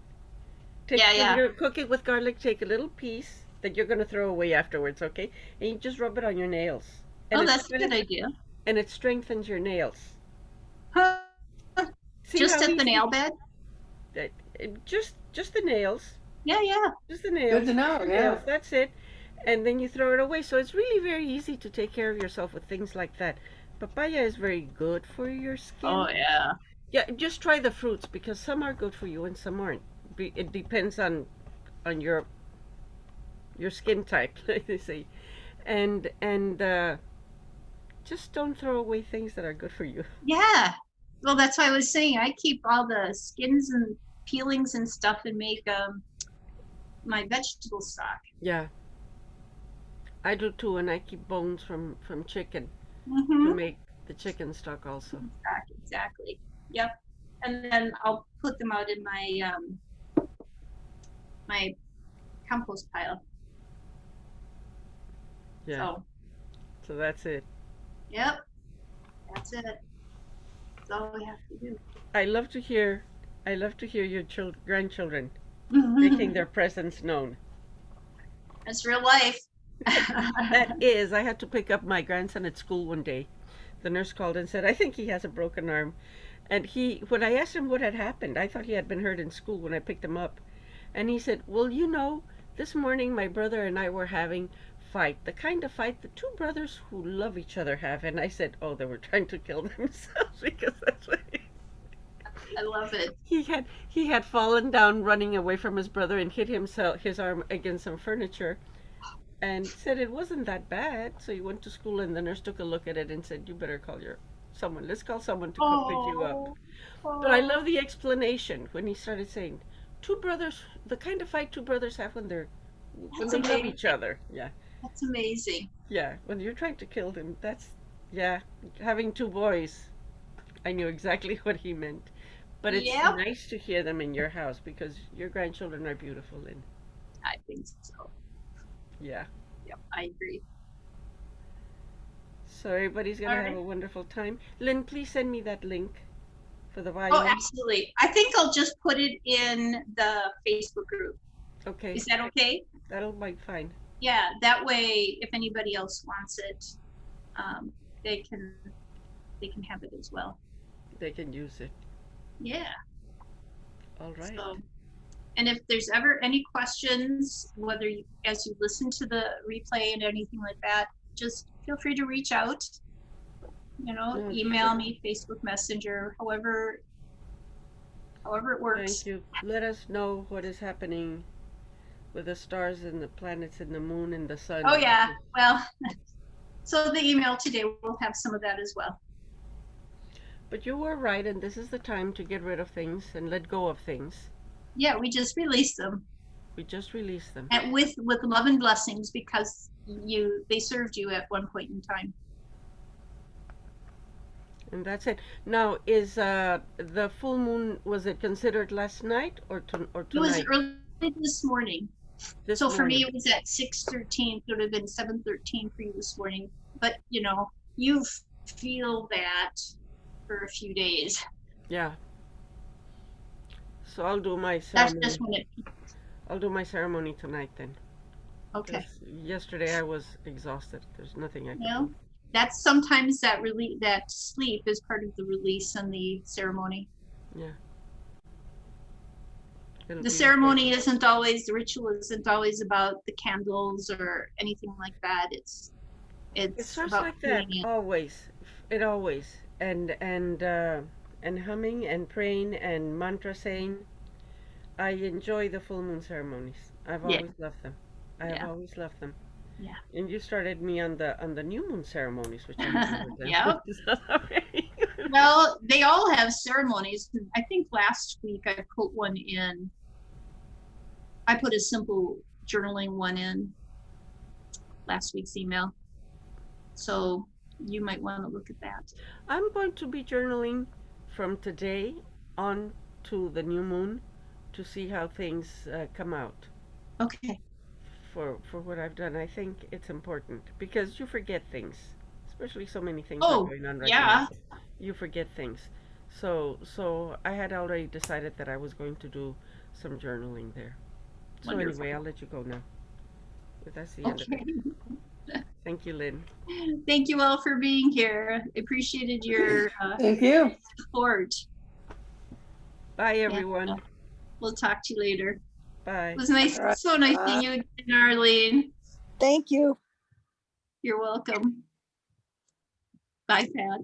Yeah. When you're cooking with garlic, take a little piece that you're going to throw away afterwards, okay? And you just rub it on your nails. And oh, it that's a good strengthens- idea. And it strengthens your nails. Huh. See Just how at the easy- nail bed? Just the nails. Yeah. Just the nails. Good to know, The yeah. nails, that's it. And then you throw it away. So it's really very easy to take care of yourself with things like that. Papaya is very good for your skin. Oh, yeah. Yeah, just try the fruits because some are good for you and some aren't. It depends on your skin type, like they say. And just don't throw away things that are good for you. Yeah. Well, that's why I was saying I keep all the skins and peelings and stuff and make my vegetable stock. Yeah. I do too, and I keep bones from chicken to Mm-hmm. make the chicken stock also. Exactly. Yep. And then I'll put them out in my my compost pile. Yeah. So that's it. Yep. That's it. That's all we have to do. I love to hear your grandchildren making their presence known. That's real life. That is, I had to pick up my grandson at school one day. The nurse called and said, I think he has a broken arm. And when I asked him what had happened, I thought he had been hurt in school when I picked him up. And he said, well, this morning my brother and I were having fight, the kind of fight the two brothers who love each other have. And I said, oh, they were trying to kill themselves because that's what I love it. he had fallen down running away from his brother and hit his arm against some furniture and said it wasn't that bad. So he went to school and the nurse took a look at it and said, you better call someone. Let's call someone to come pick you up. But I love the explanation when he started saying, two brothers, the kind of fight two brothers have when they're when That's they love amazing. each other. Yeah. That's amazing. Yeah. When you're trying to kill them, yeah. Having two boys, I knew exactly what he meant. But it's Yep. nice to hear them in your house because your grandchildren are beautiful and I think so. yeah. Yep, I agree. So everybody's gonna All have right. a wonderful time. Lynn, please send me that link for the Oh, violin. absolutely. I think I'll just put it in the Facebook group. Okay. Is that okay? That'll be fine. Yeah, that way, if anybody else wants it, they can have it as well. They can use it. Yeah. All right. So, and if there's ever any questions, whether you, as you listen to the replay and anything like that, just feel free to reach out. You know, Yeah, email sure. me, Facebook Messenger, however it works. Thank you. Let us know what is happening with the stars and the planets and the moon and the sun. Oh yeah, well, so the email today will have some of that as well. But you were right, and this is the time to get rid of things and let go of things. Yeah, we just released them. We just released them. And with love and blessings, because they served you at one point in time. And that's it. Now, is the full moon, was it considered last night or tonight? It was early this morning. This So for me, morning. it was at 6:13. It would have been 7:13 for you this morning. But you know, you feel that for a few days. Yeah. So I'll do my That's ceremony. just when it. I'll do my ceremony tonight then. Okay. 'Cause yesterday I was exhausted. There's nothing I could Well, do. that's sometimes that sleep is part of the release and the ceremony. Yeah. It'll The be ceremony isn't always, the ritual isn't always about the candles or anything like that. It's It starts about like that feeling it. always. It always and humming and praying and mantra saying. I enjoy the full moon ceremonies. I've Yeah. always loved them. I have Yeah. always loved them. Yeah. And you started me on the new moon ceremonies, which I'm good with them. Yep. So, very good. Well, they all have ceremonies. I think last week I put one in. I put a simple journaling one in last week's email. So you might want to look at that. I'm going to be journaling from today on to the new moon to see how things come out Okay. for what I've done. I think it's important because you forget things, especially so many things Oh, are going on right yeah. now. You forget things. So I had already decided that I was going to do some journaling there. So Wonderful. anyway, I'll let you go now. But that's the end of Okay. it. Thank you, Lynn. Thank you all for being here. I appreciated your Thank you. support. Bye, everyone. We'll talk to you later. Bye. It was nice, All right. so nice seeing you again, Arlene. Thank you. You're welcome. Bye, Pat.